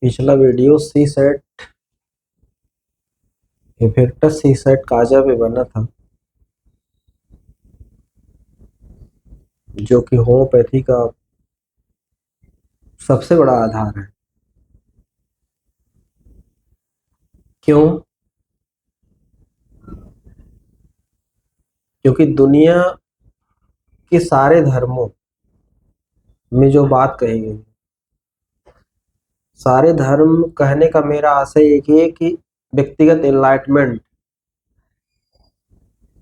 पिछला वीडियो सी set effects सी set Kaza पे बना था, जो कि होम्योपैथी का सबसे बड़ा आधार है। क्यों? क्योंकि दुनिया के सारे धर्मों में जो बात कही गई, सारे धर्म कहने का मेरा आशय एक ही है कि व्यक्तिगत एनलाइटमेंट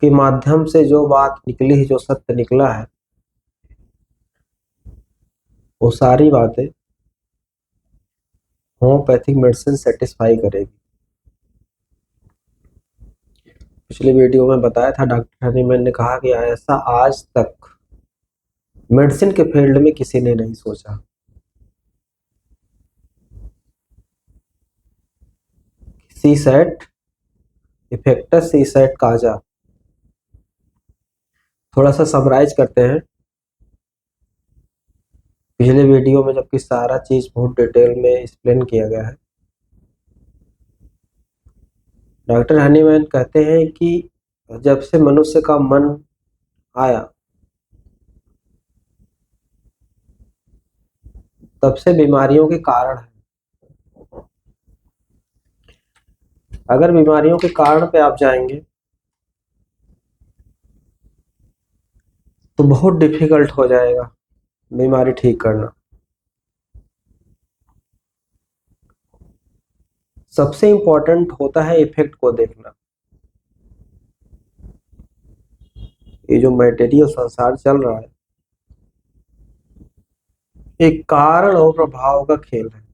के माध्यम से जो बात निकली है, जो सत्य निकला है, वो सारी बातें होम्योपैथिक मेडिसिन सेटिस्फाई करेगी। पिछले वीडियो में बताया था, डॉक्टर हनीमैन ने कहा कि ऐसा आज तक मेडिसिन के फील्ड में किसी ने नहीं सोचा। सी सेट इफेक्टस सी सेट काजा, थोड़ा सा समराइज करते हैं। पिछले वीडियो में जबकि सारा चीज बहुत डिटेल में एक्सप्लेन किया गया है, डॉक्टर हनीमैन कहते हैं कि जब से मनुष्य का मन आया, तब से बीमारियों के कारण है। अगर बीमारियों के कारण पे आप जाएंगे तो बहुत डिफिकल्ट हो जाएगा बीमारी ठीक करना। सबसे इंपॉर्टेंट होता है इफेक्ट को देखना। ये जो मटेरियल संसार चल रहा है, एक कारण और प्रभाव का खेल है,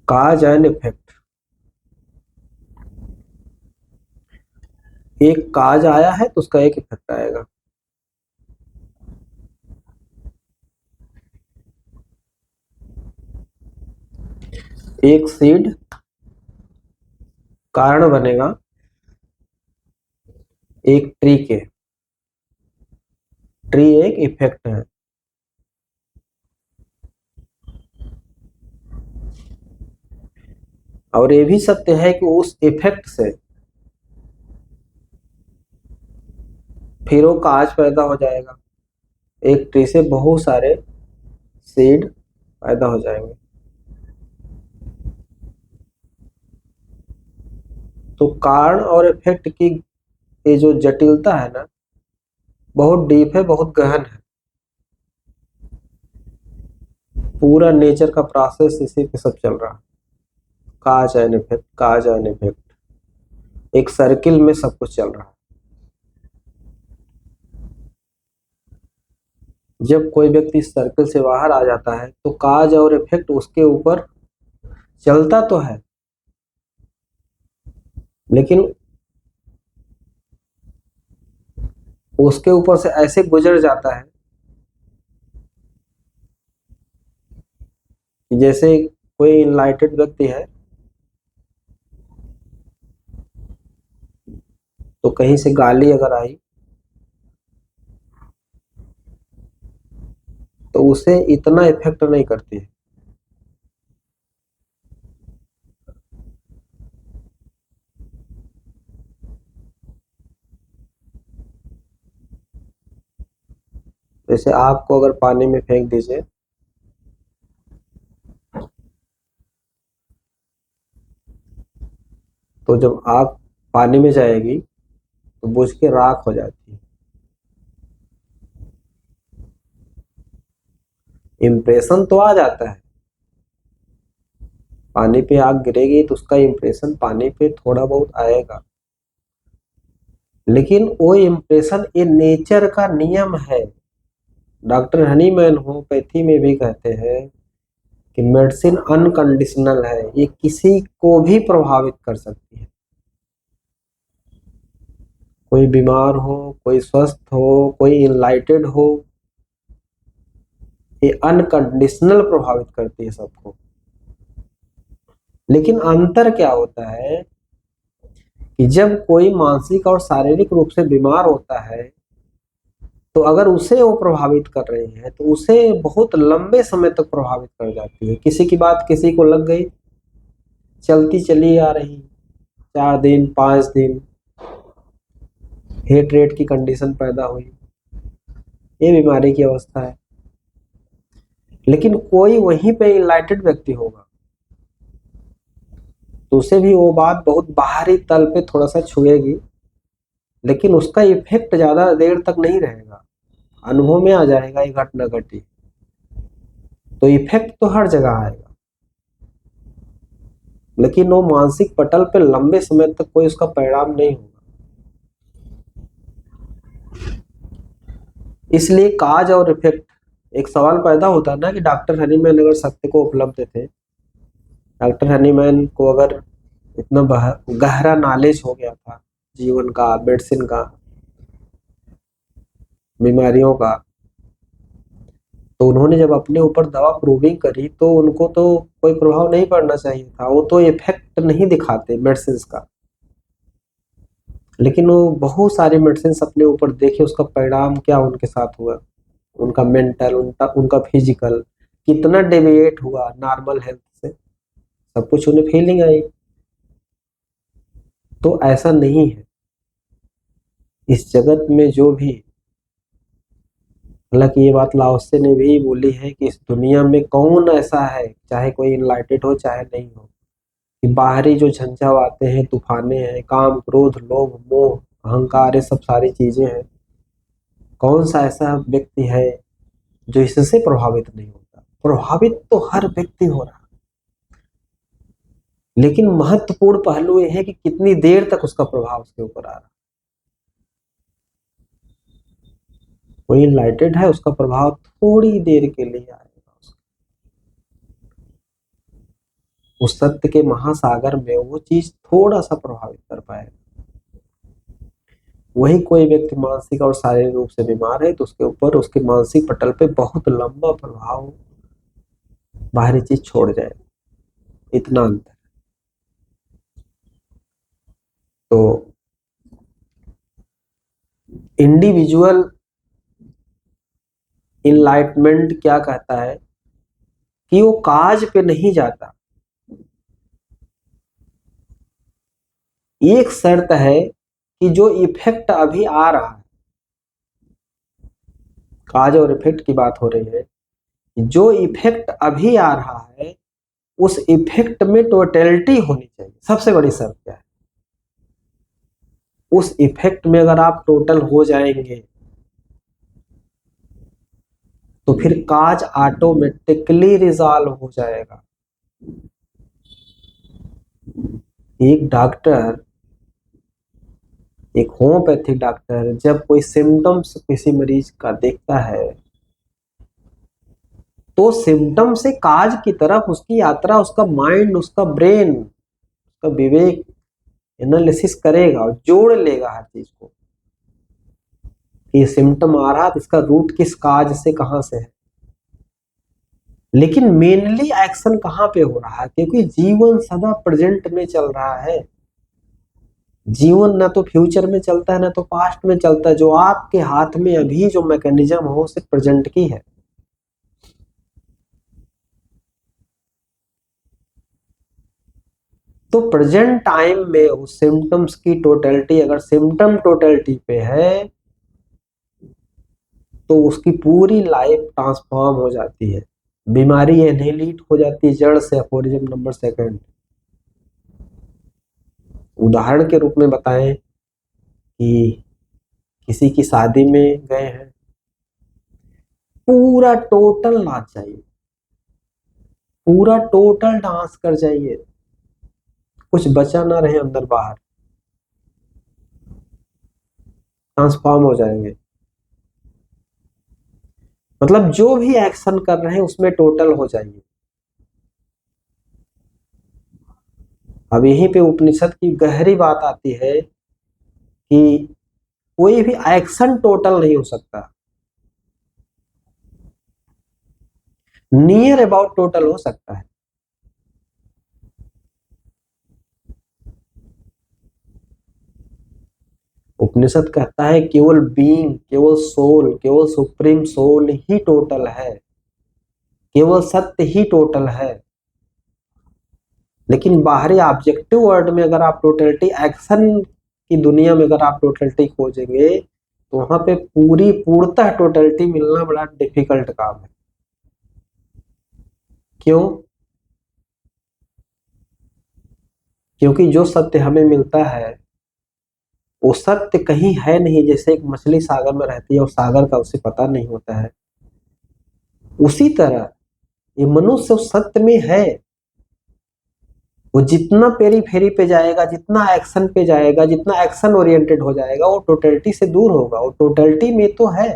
काज एंड इफेक्ट। एक काज आया है तो उसका एक इफेक्ट आएगा। एक सीड कारण बनेगा एक ट्री के, ट्री एक इफेक्ट है। और ये भी सत्य है कि उस इफेक्ट से फिर वो काज पैदा हो जाएगा। एक ट्री से बहुत सारे सीड पैदा हो जाएंगे। तो कारण और इफेक्ट की ये जो जटिलता है ना, बहुत डीप है, बहुत गहन है। पूरा नेचर का प्रोसेस इसी पे सब चल रहा है, काज and effect, cause and effect, एक सर्किल में सब कुछ चल रहा है। जब कोई व्यक्ति इस सर्किल से बाहर आ जाता है तो काज और इफेक्ट उसके ऊपर चलता तो है, लेकिन उसके ऊपर से ऐसे गुजर जाता है कि जैसे कोई इनलाइटेड व्यक्ति है तो कहीं से गाली अगर आई तो उसे इतना इफेक्ट नहीं करती है। जैसे आग को अगर पानी में फेंक दीजिए तो जब आग पानी में जाएगी तो बुझ के राख हो जाती है। इम्प्रेशन तो आ जाता है, पानी पे आग गिरेगी तो उसका इम्प्रेशन पानी पे थोड़ा बहुत आएगा, लेकिन वो इम्प्रेशन ये नेचर का नियम है। डॉक्टर हनीमैन होम्योपैथी में भी कहते हैं कि मेडिसिन अनकंडीशनल है, ये किसी को भी प्रभावित कर सकती है। कोई बीमार हो, कोई स्वस्थ हो, कोई इनलाइटेड हो, ये अनकंडीशनल प्रभावित करती है सबको। लेकिन अंतर क्या होता है कि जब कोई मानसिक और शारीरिक रूप से बीमार होता है तो अगर उसे वो प्रभावित कर रही है तो उसे बहुत लंबे समय तक प्रभावित कर जाती है। किसी की बात किसी को लग गई, चलती चली आ रही, 4 दिन 5 दिन हेट रेट की कंडीशन पैदा हुई, ये बीमारी की अवस्था है। लेकिन कोई वहीं पे इनलाइटेड व्यक्ति होगा तो उसे भी वो बात बहुत बाहरी तल पे थोड़ा सा छुएगी, लेकिन उसका इफेक्ट ज्यादा देर तक नहीं रहेगा। अनुभव में आ जाएगा ये घटना घटी, तो इफेक्ट तो हर जगह आएगा, लेकिन वो मानसिक पटल पे लंबे समय तक कोई उसका परिणाम नहीं होगा। इसलिए काज और इफेक्ट, एक सवाल पैदा होता है ना कि डॉक्टर हनीमैन अगर सत्य को उपलब्ध थे, डॉक्टर हनीमैन को अगर इतना गहरा नॉलेज हो गया था जीवन का, मेडिसिन का, बीमारियों का, तो उन्होंने जब अपने ऊपर दवा प्रूविंग करी तो उनको तो कोई प्रभाव नहीं पड़ना चाहिए था, वो तो इफेक्ट नहीं दिखाते मेडिसिन का। लेकिन वो बहुत सारे मेडिसिन अपने ऊपर देखे, उसका परिणाम क्या उनके साथ हुआ, उनका मेंटल, उनका फिजिकल कितना डेविएट हुआ नॉर्मल हेल्थ से, सब कुछ उन्हें फीलिंग आई। तो ऐसा नहीं है इस जगत में जो भी, हालांकि ये बात लाओसे ने भी बोली है कि इस दुनिया में कौन ऐसा है, चाहे कोई इनलाइटेड हो चाहे नहीं हो, कि बाहरी जो झंझावाते हैं, तूफाने हैं, काम क्रोध लोभ मोह अहंकार, ये सब सारी चीजें हैं, कौन सा ऐसा व्यक्ति है जो इससे प्रभावित नहीं होता। प्रभावित तो हर व्यक्ति हो रहा, लेकिन महत्वपूर्ण पहलू ये है कि कितनी देर तक उसका प्रभाव उसके ऊपर आ रहा। कोई इनलाइटेड है, उसका प्रभाव थोड़ी देर के लिए आएगा, उस सत्य के महासागर में वो चीज थोड़ा सा प्रभावित कर पाएगा। वही कोई व्यक्ति मानसिक और शारीरिक रूप से बीमार है तो उसके ऊपर, उसके मानसिक पटल पे बहुत लंबा प्रभाव बाहरी चीज छोड़ जाए, इतना अंतर। तो इंडिविजुअल इनलाइटमेंट क्या कहता है कि वो काज पे नहीं जाता, एक शर्त है कि जो इफेक्ट अभी आ रहा है, काज और इफेक्ट की बात हो रही है, जो इफेक्ट अभी आ रहा है उस इफेक्ट में टोटलिटी होनी चाहिए। सबसे बड़ी शर्त क्या है, उस इफेक्ट में अगर आप टोटल हो जाएंगे तो फिर काज ऑटोमेटिकली रिजॉल्व हो जाएगा। एक डॉक्टर, एक होम्योपैथिक डॉक्टर जब कोई सिम्टम्स किसी मरीज का देखता है तो सिम्टम से काज की तरफ उसकी यात्रा, उसका माइंड, उसका ब्रेन, उसका विवेक एनालिसिस करेगा और जोड़ लेगा हर चीज को, ये सिम्टम आ रहा तो इसका रूट किस काज से, कहां से है। लेकिन मेनली एक्शन कहां पे हो रहा है, क्योंकि जीवन सदा प्रेजेंट में चल रहा है। जीवन ना तो फ्यूचर में चलता है ना तो पास्ट में चलता है, जो आपके हाथ में अभी जो मैकेनिज्म हो सिर्फ प्रेजेंट की है। तो प्रेजेंट टाइम में उस सिम्टम्स की टोटलिटी, अगर सिम्टम टोटलिटी पे है तो उसकी पूरी लाइफ ट्रांसफॉर्म हो जाती है, बीमारी एनहिलिट हो जाती है जड़ से, अफोरिज्म नंबर 2। उदाहरण के रूप में बताएं कि किसी की शादी में गए हैं, पूरा टोटल नाच चाहिए, पूरा टोटल डांस कर जाइए, कुछ बचा ना रहे अंदर बाहर, ट्रांसफॉर्म हो जाएंगे। मतलब जो भी एक्शन कर रहे हैं उसमें टोटल हो जाइए। अब यहीं पे उपनिषद की गहरी बात आती है कि कोई भी एक्शन टोटल नहीं हो सकता, नियर अबाउट टोटल हो सकता है। उपनिषद कहता है केवल बीइंग, केवल सोल, केवल सुप्रीम सोल ही टोटल है, केवल सत्य ही टोटल है। लेकिन बाहरी ऑब्जेक्टिव वर्ल्ड में अगर आप टोटलिटी, एक्शन की दुनिया में अगर आप टोटलिटी खोजेंगे तो वहां पे पूर्णतः टोटलिटी मिलना बड़ा डिफिकल्ट काम है। क्यों? क्योंकि जो सत्य हमें मिलता है वो सत्य कहीं है नहीं। जैसे एक मछली सागर में रहती है और सागर का उसे पता नहीं होता है, उसी तरह ये मनुष्य उस सत्य में है। वो जितना पेरी फेरी पे जाएगा, जितना एक्शन पे जाएगा, जितना एक्शन ओरिएंटेड हो जाएगा, वो टोटलिटी से दूर होगा। वो टोटलिटी में तो है,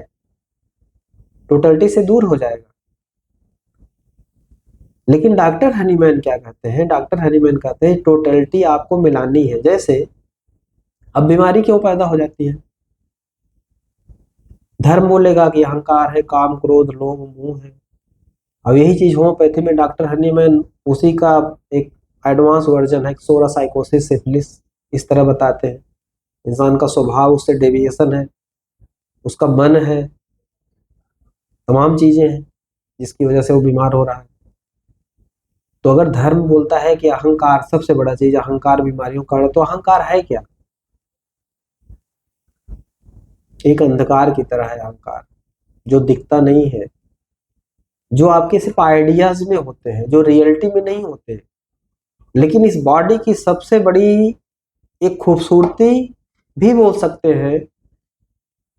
टोटलिटी से दूर हो जाएगा। लेकिन डॉक्टर हनीमैन क्या कहते हैं? डॉक्टर हनीमैन कहते हैं टोटलिटी आपको मिलानी है। जैसे अब बीमारी क्यों पैदा हो जाती है? धर्म बोलेगा कि अहंकार है, काम क्रोध लोभ मोह है। अब यही चीज होम्योपैथी में डॉक्टर हनीमैन उसी का एक एडवांस वर्जन है, सोरा साइकोसिस सिफिलिस, इस तरह बताते हैं। इंसान का स्वभाव, उससे डेविएशन है, उसका मन है, तमाम चीजें हैं जिसकी वजह से वो बीमार हो रहा है। तो अगर धर्म बोलता है कि अहंकार सबसे बड़ा चीज, अहंकार बीमारियों का कारण, तो अहंकार है क्या? एक अंधकार की तरह है अहंकार, जो दिखता नहीं है, जो आपके सिर्फ आइडियाज में होते हैं, जो रियलिटी में नहीं होते। लेकिन इस बॉडी की सबसे बड़ी एक खूबसूरती भी बोल सकते हैं,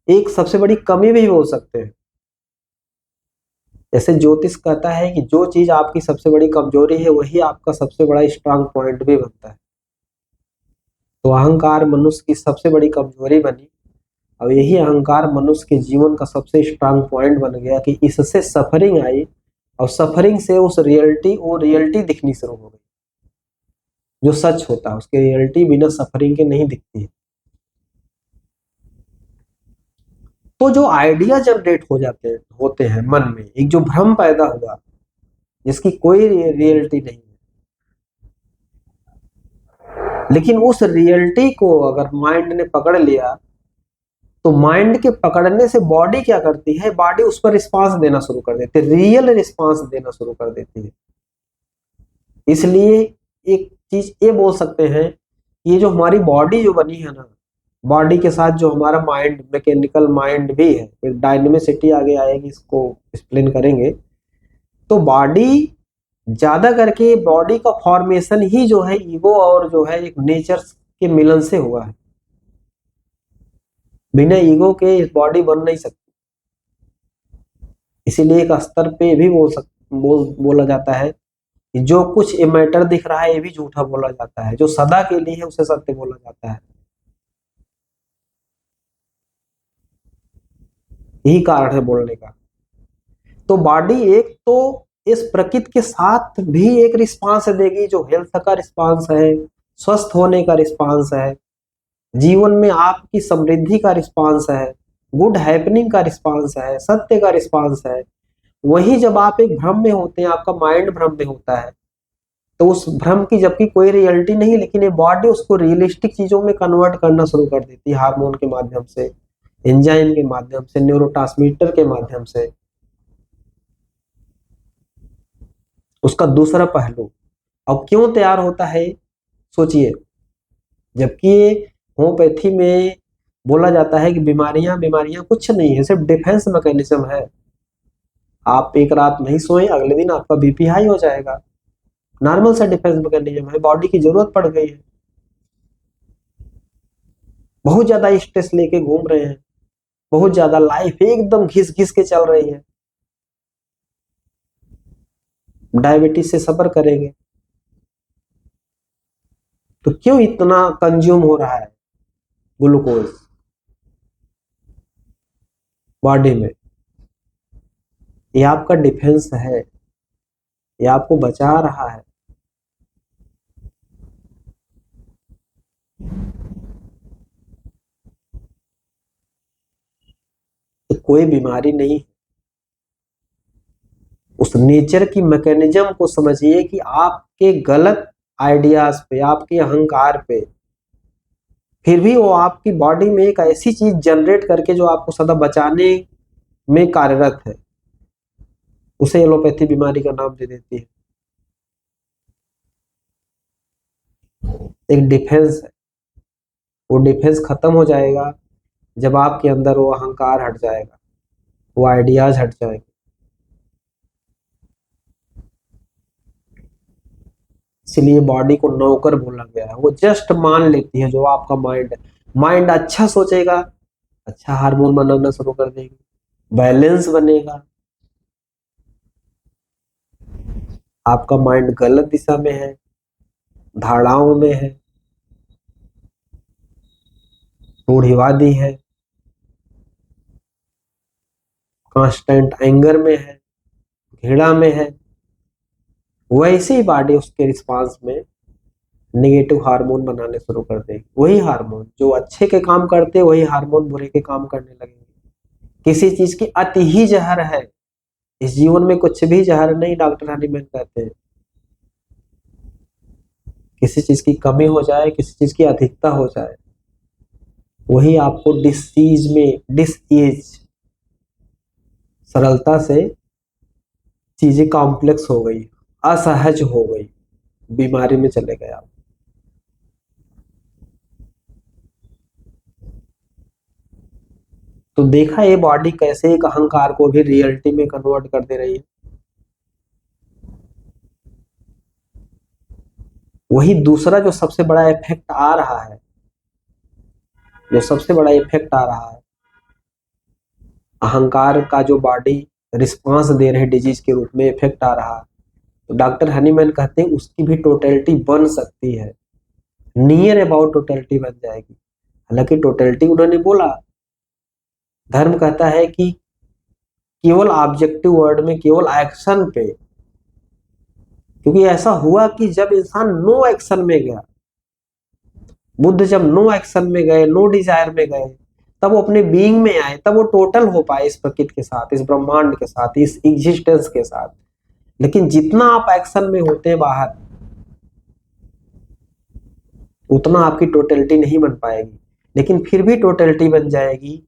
एक सबसे बड़ी कमी भी बोल सकते हैं। जैसे ज्योतिष कहता है कि जो चीज आपकी सबसे बड़ी कमजोरी है वही आपका सबसे बड़ा स्ट्रांग पॉइंट भी बनता है। तो अहंकार मनुष्य की सबसे बड़ी कमजोरी बनी। अब यही अहंकार मनुष्य के जीवन का सबसे स्ट्रांग पॉइंट बन गया कि इससे सफरिंग आई, और सफरिंग से उस रियलिटी, वो रियलिटी दिखनी शुरू हो गई। जो सच होता है उसकी रियलिटी बिना सफरिंग के नहीं दिखती है। तो जो आइडिया जनरेट हो जाते हैं, होते हैं मन में, एक जो भ्रम पैदा हुआ जिसकी कोई रियलिटी नहीं है, लेकिन उस रियलिटी को अगर माइंड ने पकड़ लिया तो माइंड के पकड़ने से बॉडी क्या करती है? बॉडी उस पर रिस्पांस देना शुरू कर देती है, रियल रिस्पांस देना शुरू कर देती है। इसलिए एक चीज ये बोल सकते हैं, ये जो हमारी बॉडी जो बनी है ना, बॉडी के साथ जो हमारा माइंड, मैकेनिकल माइंड भी है, एक डायनेमिसिटी आगे आएगी, इसको एक्सप्लेन करेंगे। तो बॉडी ज्यादा करके, बॉडी का फॉर्मेशन ही जो है ईगो और जो है एक नेचर के मिलन से हुआ है। बिना ईगो के इस बॉडी बन नहीं सकती। इसीलिए एक स्तर पे भी बोला जाता है कि जो कुछ ये मैटर दिख रहा है ये भी झूठा बोला जाता है, जो सदा के लिए है उसे सत्य बोला जाता है। यही कारण है बोलने का। तो बॉडी एक तो इस प्रकृति के साथ भी एक रिस्पांस देगी, जो हेल्थ का रिस्पांस है, स्वस्थ होने का रिस्पांस है, जीवन में आपकी समृद्धि का रिस्पांस है, गुड हैपनिंग का रिस्पांस है, सत्य का रिस्पांस है। वही जब आप एक भ्रम में होते हैं, आपका माइंड भ्रम में होता है, तो उस भ्रम की जबकि कोई रियलिटी नहीं, लेकिन ये बॉडी उसको रियलिस्टिक चीजों में कन्वर्ट करना शुरू कर देती है, हार्मोन के माध्यम से, एंजाइम के माध्यम से, न्यूरोट्रांसमीटर के माध्यम से। उसका दूसरा पहलू अब क्यों तैयार होता है, सोचिए। जबकि होम्योपैथी में बोला जाता है कि बीमारियां बीमारियां कुछ नहीं है, सिर्फ डिफेंस मैकेनिज्म है। आप एक रात नहीं सोए, अगले दिन आपका बीपी हाई हो जाएगा, नॉर्मल सा डिफेंस मैकेनिज्म है। बॉडी की जरूरत पड़ गई है, बहुत ज्यादा स्ट्रेस लेके घूम रहे हैं, बहुत ज्यादा लाइफ एकदम घिस घिस के चल रही है, डायबिटीज से सफर करेंगे, तो क्यों इतना कंज्यूम हो रहा है ग्लूकोज बॉडी में? ये आपका डिफेंस है, ये आपको बचा रहा है। तो कोई बीमारी नहीं, उस नेचर की मैकेनिज्म को समझिए कि आपके गलत आइडियाज पे, आपके अहंकार पे फिर भी वो आपकी बॉडी में एक ऐसी चीज जनरेट करके जो आपको सदा बचाने में कार्यरत है, उसे एलोपैथी बीमारी का नाम दे देती है। एक डिफेंस है, वो डिफेंस खत्म हो जाएगा जब आपके अंदर वो अहंकार हट जाएगा, वो आइडियाज हट जाएंगे। इसलिए बॉडी को नौकर बोला गया है, वो जस्ट मान लेती है जो आपका माइंड है। माइंड अच्छा सोचेगा, अच्छा हार्मोन बनाना शुरू कर देगी, बैलेंस बनेगा। आपका माइंड गलत दिशा में है, धारणाओं में है, रूढ़िवादी है, कांस्टेंट एंगर में है, घृणा में है, वैसे ही बॉडी उसके रिस्पांस में नेगेटिव हार्मोन बनाने शुरू कर देगी। वही हार्मोन जो अच्छे के काम करते हैं, वही हार्मोन बुरे के काम करने लगेंगे। किसी चीज की अति ही जहर है, इस जीवन में कुछ भी जहर नहीं, डॉक्टर हनीमैन कहते हैं। किसी चीज की कमी हो जाए, किसी चीज की अधिकता हो जाए, वही आपको डिसीज में डिसईज, सरलता से चीजें कॉम्प्लेक्स हो गई, असहज हो गई, बीमारी में चले गए आप। तो देखा ये बॉडी कैसे एक अहंकार को भी रियलिटी में कन्वर्ट कर दे रही है। वही दूसरा जो सबसे बड़ा इफेक्ट आ रहा है, जो सबसे बड़ा इफेक्ट आ रहा है, अहंकार का जो बॉडी रिस्पांस दे रहे डिजीज के रूप में इफेक्ट आ रहा है, तो डॉक्टर हनीमैन कहते हैं उसकी भी टोटलिटी बन सकती है, नियर अबाउट टोटलिटी बन जाएगी। हालांकि टोटलिटी उन्होंने बोला, धर्म कहता है कि केवल ऑब्जेक्टिव वर्ड में, केवल एक्शन पे, क्योंकि ऐसा हुआ कि जब इंसान नो एक्शन में गया, बुद्ध जब नो एक्शन में गए, नो डिजायर में गए, तब वो अपने बीइंग में आए, तब वो टोटल हो पाए इस प्रकृति के साथ, इस ब्रह्मांड के साथ, इस एग्जिस्टेंस के साथ। लेकिन जितना आप एक्शन में होते हैं बाहर, उतना आपकी टोटलिटी नहीं बन पाएगी, लेकिन फिर भी टोटलिटी बन जाएगी।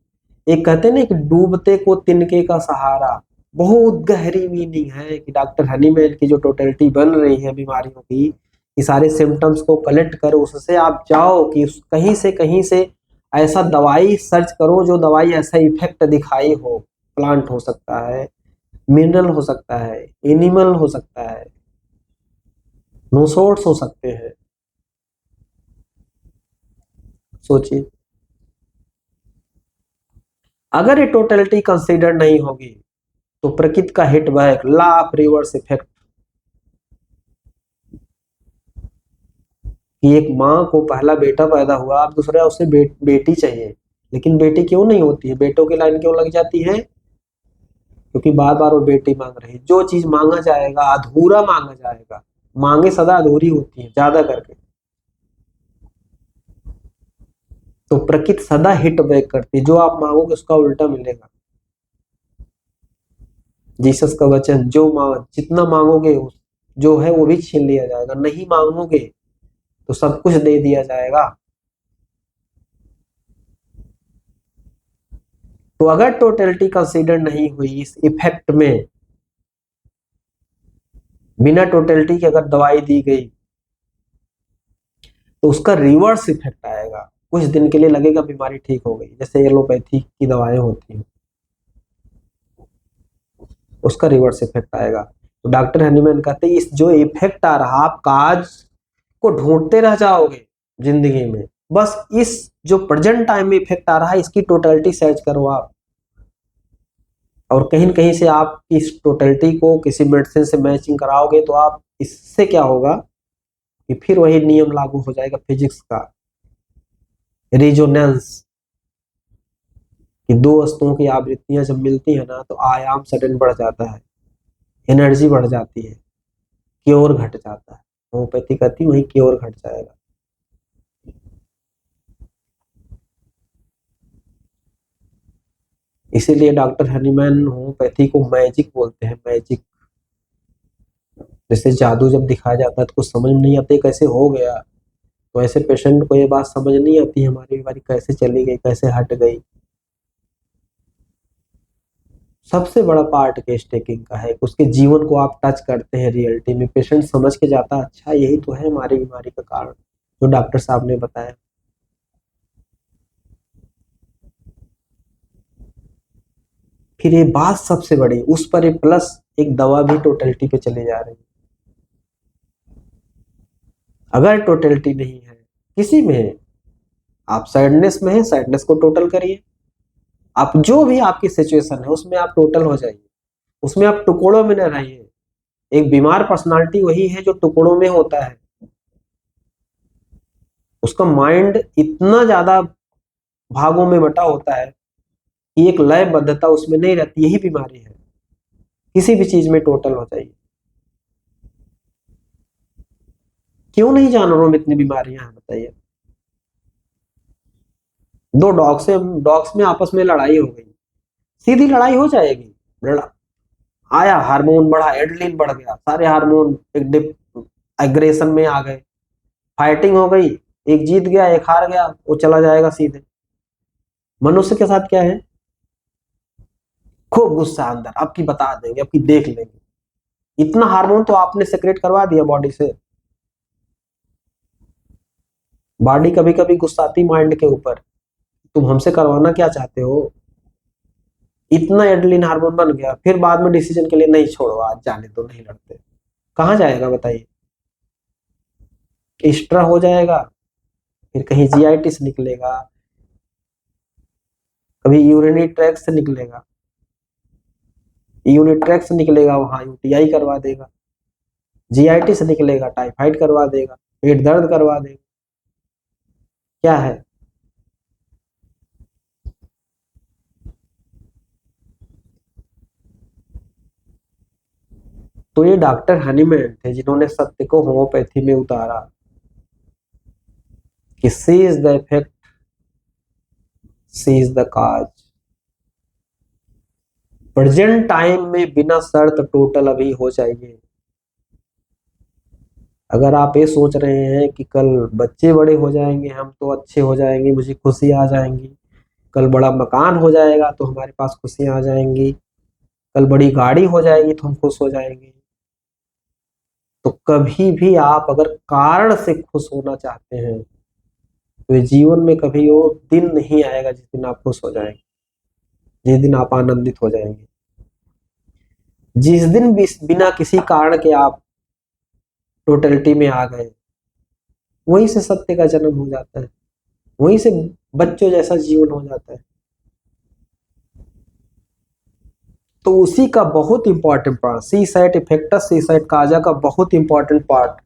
एक कहते हैं ना कि डूबते को तिनके का सहारा, बहुत गहरी मीनिंग है कि डॉक्टर हनीमैन की जो टोटलिटी बन रही है बीमारियों की, ये सारे सिम्टम्स को कलेक्ट करो, उससे आप जाओ कि कहीं से ऐसा दवाई सर्च करो जो दवाई ऐसा इफेक्ट दिखाई हो। प्लांट हो सकता है, मिनरल हो सकता है, एनिमल हो सकता है, नो सोर्स हो सकते हैं। सोचिए, अगर ये टोटलिटी कंसीडर नहीं होगी तो प्रकृति का hit back, law of reverse effect, कि एक माँ को पहला बेटा पैदा हुआ, अब दूसरा उसे बेटी चाहिए, लेकिन बेटी क्यों नहीं होती है, बेटों की लाइन क्यों लग जाती है? क्योंकि बार बार वो बेटी मांग रही है। जो चीज मांगा जाएगा अधूरा मांगा जाएगा, मांगे सदा अधूरी होती है ज्यादा करके, तो प्रकृति सदा हिट बैक करती है, जो आप मांगोगे उसका उल्टा मिलेगा। जीसस का वचन, जितना मांगोगे जो है वो भी छीन लिया जाएगा, नहीं मांगोगे तो सब कुछ दे दिया जाएगा। तो अगर टोटलिटी कंसीडर नहीं हुई इस इफेक्ट में, बिना टोटलिटी के अगर दवाई दी गई तो उसका रिवर्स इफेक्ट आएगा। कुछ दिन के लिए लगेगा बीमारी ठीक हो गई, जैसे एलोपैथी की दवाएं होती हैं, उसका रिवर्स इफेक्ट आएगा। तो डॉक्टर हनीमैन कहते हैं इस जो इफेक्ट आ रहा, आप काज को ढूंढते रह जाओगे जिंदगी में, बस इस जो प्रेजेंट टाइम में इफेक्ट आ रहा है इसकी टोटलिटी सर्च करो आप, और कहीं न कहीं से आप इस टोटलिटी को किसी मेडिसिन से मैचिंग कराओगे तो आप, इससे क्या होगा कि फिर वही नियम लागू हो जाएगा फिजिक्स का, रिजोनेंस, कि दो वस्तुओं की आवृत्तियां जब मिलती है ना तो आयाम सडन बढ़ जाता है, एनर्जी बढ़ जाती है, क्योर घट जाता है। होम्योपैथी कहती वही क्योर घट जाएगा। इसीलिए डॉक्टर हनीमैन होम्योपैथी को मैजिक बोलते हैं, मैजिक। जैसे जादू जब दिखाया जाता है तो कुछ समझ में नहीं आता कैसे हो गया, तो ऐसे पेशेंट को ये बात समझ नहीं आती हमारी बीमारी कैसे चली गई, कैसे हट गई। सबसे बड़ा पार्ट केस टेकिंग का है, उसके जीवन को आप टच करते हैं रियलिटी में, पेशेंट समझ के जाता है अच्छा यही तो है हमारी बीमारी का कारण जो डॉक्टर साहब ने बताया। फिर ये बात सबसे बड़ी, उस पर एक प्लस एक दवा भी टोटलिटी पे चले जा रही है। अगर टोटलिटी नहीं है किसी में है, आप सैडनेस में है सैडनेस को टोटल करिए, आप जो भी आपकी सिचुएशन है उसमें आप टोटल हो जाइए, उसमें आप टुकड़ों में न रहिए। एक बीमार पर्सनालिटी वही है जो टुकड़ों में होता है, उसका माइंड इतना ज्यादा भागों में बटा होता है कि एक लयबद्धता उसमें नहीं रहती। यही बीमारी है, किसी भी चीज में टोटल हो जाइए। क्यों नहीं जानवरों में इतनी बीमारियां हैं बताइए। दो डॉग्स में आपस में लड़ाई हो गई, सीधी लड़ाई हो जाएगी। लड़ा आया, हार्मोन बढ़ा, एड्रेनलिन बढ़ गया, सारे हार्मोन एक एग्रेशन में आ गए, फाइटिंग हो गई, एक जीत गया एक हार गया, वो चला जाएगा सीधे। मनुष्य के साथ क्या है, खूब गुस्सा अंदर, आपकी बता देंगे, आपकी देख लेंगे। इतना हार्मोन तो आपने सेक्रेट करवा दिया बॉडी से। बॉडी कभी कभी गुस्साती माइंड के ऊपर, तुम हमसे करवाना क्या चाहते हो। इतना एड्रेनलिन हार्मोन बन गया, फिर बाद में डिसीजन के लिए नहीं छोड़ो आज जाने तो नहीं लड़ते, कहाँ जाएगा बताइए। एक्स्ट्रा हो जाएगा, फिर कहीं जीआईटिस निकलेगा, कभी यूरिनरी ट्रैक्ट से निकलेगा, यूरिनरी ट्रैक्ट से निकलेगा वहां यूटीआई करवा देगा, जीआईटिस निकलेगा टाइफाइड करवा देगा, पेट दर्द करवा देगा। क्या है, तो ये डॉक्टर हनीमैन थे जिन्होंने सत्य को होम्योपैथी में उतारा कि C is the effect, C is the cause. Present time में बिना शर्त टोटल अभी हो जाइए। अगर आप ये सोच रहे हैं कि कल बच्चे बड़े हो जाएंगे हम तो अच्छे हो जाएंगे, मुझे खुशी आ जाएंगी, कल बड़ा मकान हो जाएगा तो हमारे पास खुशियां आ जाएंगी, कल बड़ी गाड़ी हो जाएगी तो हम खुश हो जाएंगे, तो कभी भी आप अगर कारण से खुश होना चाहते हैं तो जीवन में कभी वो दिन नहीं आएगा जिस दिन आप खुश हो जाएंगे, जिस दिन आप आनंदित हो जाएंगे। जिस दिन बिना किसी कारण के आप टोटलिटी में आ गए, वहीं से सत्य का जन्म हो जाता है, वहीं से बच्चों जैसा जीवन हो जाता है। तो उसी का बहुत इंपॉर्टेंट पार्ट, सी साइट इफेक्टस सी साइट काजा का बहुत इंपॉर्टेंट पार्ट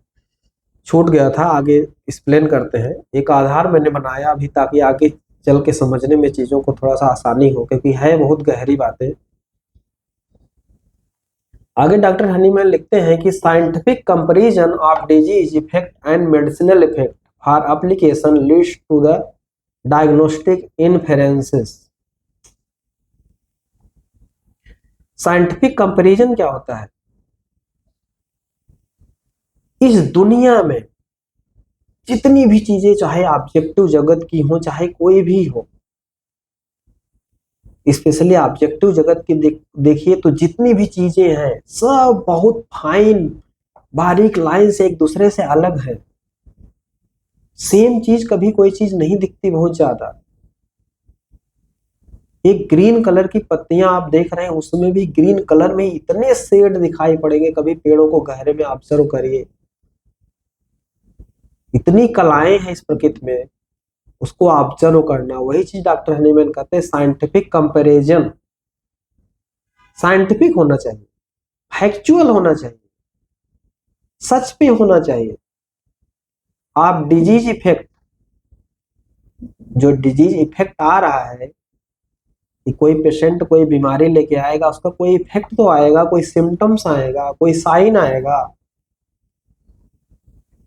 छूट गया था, आगे एक्सप्लेन करते हैं। एक आधार मैंने बनाया अभी ताकि आगे चल के समझने में चीजों को थोड़ा सा आसानी हो, क्योंकि है बहुत गहरी बातें। आगे डॉक्टर हनीमैन लिखते हैं कि scientific comparison of disease effect and medicinal effect for application leads to the diagnostic inferences. Scientific comparison क्या होता है, इस दुनिया में जितनी भी चीजें चाहे ऑब्जेक्टिव जगत की हो चाहे कोई भी हो, स्पेशली ऑब्जेक्टिव जगत की देखिए तो जितनी भी चीजें हैं सब बहुत फाइन बारीक लाइन से एक दूसरे से अलग है। सेम चीज कभी कोई चीज नहीं दिखती बहुत ज्यादा। एक ग्रीन कलर की पत्तियां आप देख रहे हैं, उसमें भी ग्रीन कलर में इतने शेड दिखाई पड़ेंगे, कभी पेड़ों को गहरे में ऑब्जर्व करिए, इतनी कलाएं हैं इस प्रकृति में, उसको ऑब्जर्व करना। वही चीज डॉक्टर हनीमैन कहते हैं साइंटिफिक कंपैरिजन। साइंटिफिक होना चाहिए, फैक्चुअल होना चाहिए, सच पे होना चाहिए। आप डिजीज इफेक्ट, जो डिजीज इफेक्ट आ रहा है कि कोई पेशेंट कोई बीमारी लेके आएगा, उसका कोई इफेक्ट तो आएगा, कोई सिम्टम्स आएगा, कोई साइन आएगा,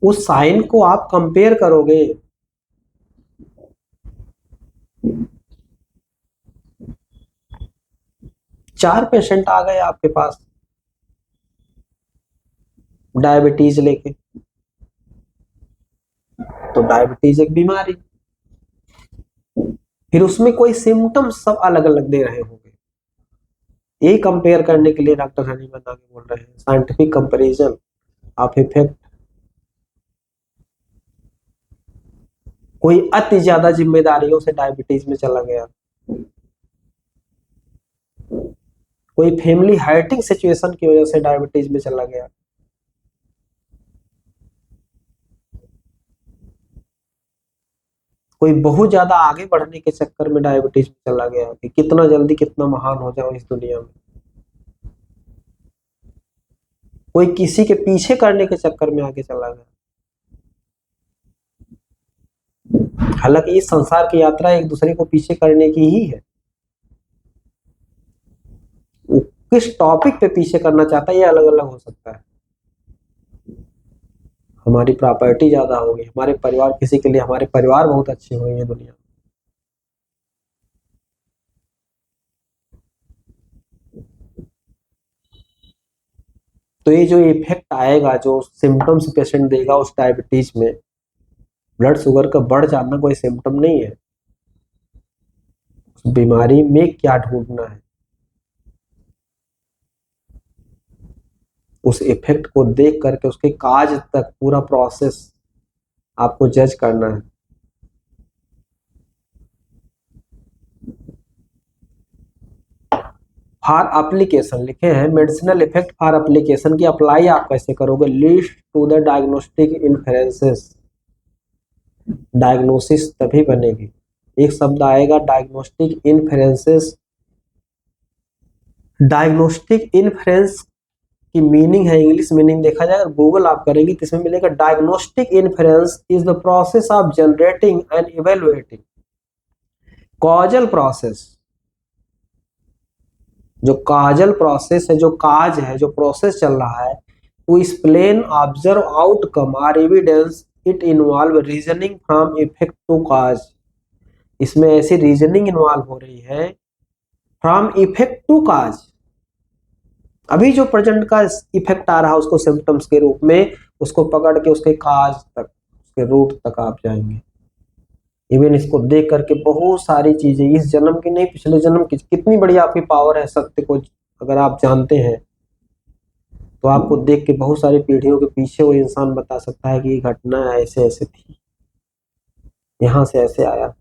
उस साइन को आप कंपेयर करोगे। चार पेशेंट आ गए आपके पास डायबिटीज लेके, तो डायबिटीज एक बीमारी, फिर उसमें कोई सिम्टम्स सब अलग अलग दे रहे होंगे। यही कंपेयर करने के लिए डॉक्टर हनीमैन आगे बोल रहे हैं, साइंटिफिक कंपैरिजन ऑफ इफेक्ट। कोई अति ज्यादा जिम्मेदारियों से डायबिटीज में चला गया, कोई फैमिली हार्टिंग सिचुएशन की वजह से डायबिटीज में चला गया, कोई बहुत ज्यादा आगे बढ़ने के चक्कर में डायबिटीज में चला गया कि कितना जल्दी कितना महान हो जाओ इस दुनिया में, कोई किसी के पीछे करने के चक्कर में आगे चला गया। हालांकि इस संसार की यात्रा एक दूसरे को पीछे करने की ही है, वो किस टॉपिक पे पीछे करना चाहता है ये अलग अलग हो सकता है। हमारी प्रॉपर्टी ज्यादा होगी, हमारे परिवार, किसी के लिए हमारे परिवार बहुत अच्छे होंगे दुनिया में। तो ये जो इफेक्ट आएगा, जो सिम्टम्स पेशेंट देगा उस डायबिटीज में, ब्लड शुगर का बढ़ जाना कोई सिम्टम नहीं है। उस बीमारी में क्या ढूंढना है, उस इफेक्ट को देख करके उसके काज तक पूरा प्रोसेस आपको जज करना है। फॉर एप्लीकेशन लिखे हैं, मेडिसिनल इफेक्ट फॉर एप्लीकेशन की अप्लाई आप कैसे करोगे, लिस्ट to the diagnostic inferences. Diagnosis तभी बनेगी, एक शब्द आएगा डायग्नोस्टिक इन्फेरेंसेस। डायग्नोस्टिक इन्फेरेंस की मीनिंग है, इंग्लिश मीनिंग देखा जाए, गूगल आप करेंगे तो इसमें मिलेगा diagnostic inference is the process of generating and evaluating causal process. जो काजल प्रोसेस है, जो काज है, जो प्रोसेस चल रहा है, टू एक्सप्लेन ऑब्जर्व आउटकम और evidence, it involve reasoning from effect to cause. इसमें ऐसी रीजनिंग इन्वॉल्व हो रही है फ्रॉम इफेक्ट टू काज। अभी जो प्रेजेंट का इफेक्ट आ रहा है उसको सिम्टम्स के रूप में, उसको पकड़ के उसके काज तक, उसके रूट तक आप जाएंगे। इवन इसको देख करके बहुत सारी चीजें, इस जन्म की नहीं पिछले जन्म की, कितनी बड़ी आपकी पावर है सत्य को अगर आप जानते हैं तो आपको देख के बहुत सारी पीढ़ियों के पीछे वो इंसान बता सकता है कि ये घटना ऐसे ऐसे थी, यहां से ऐसे आया।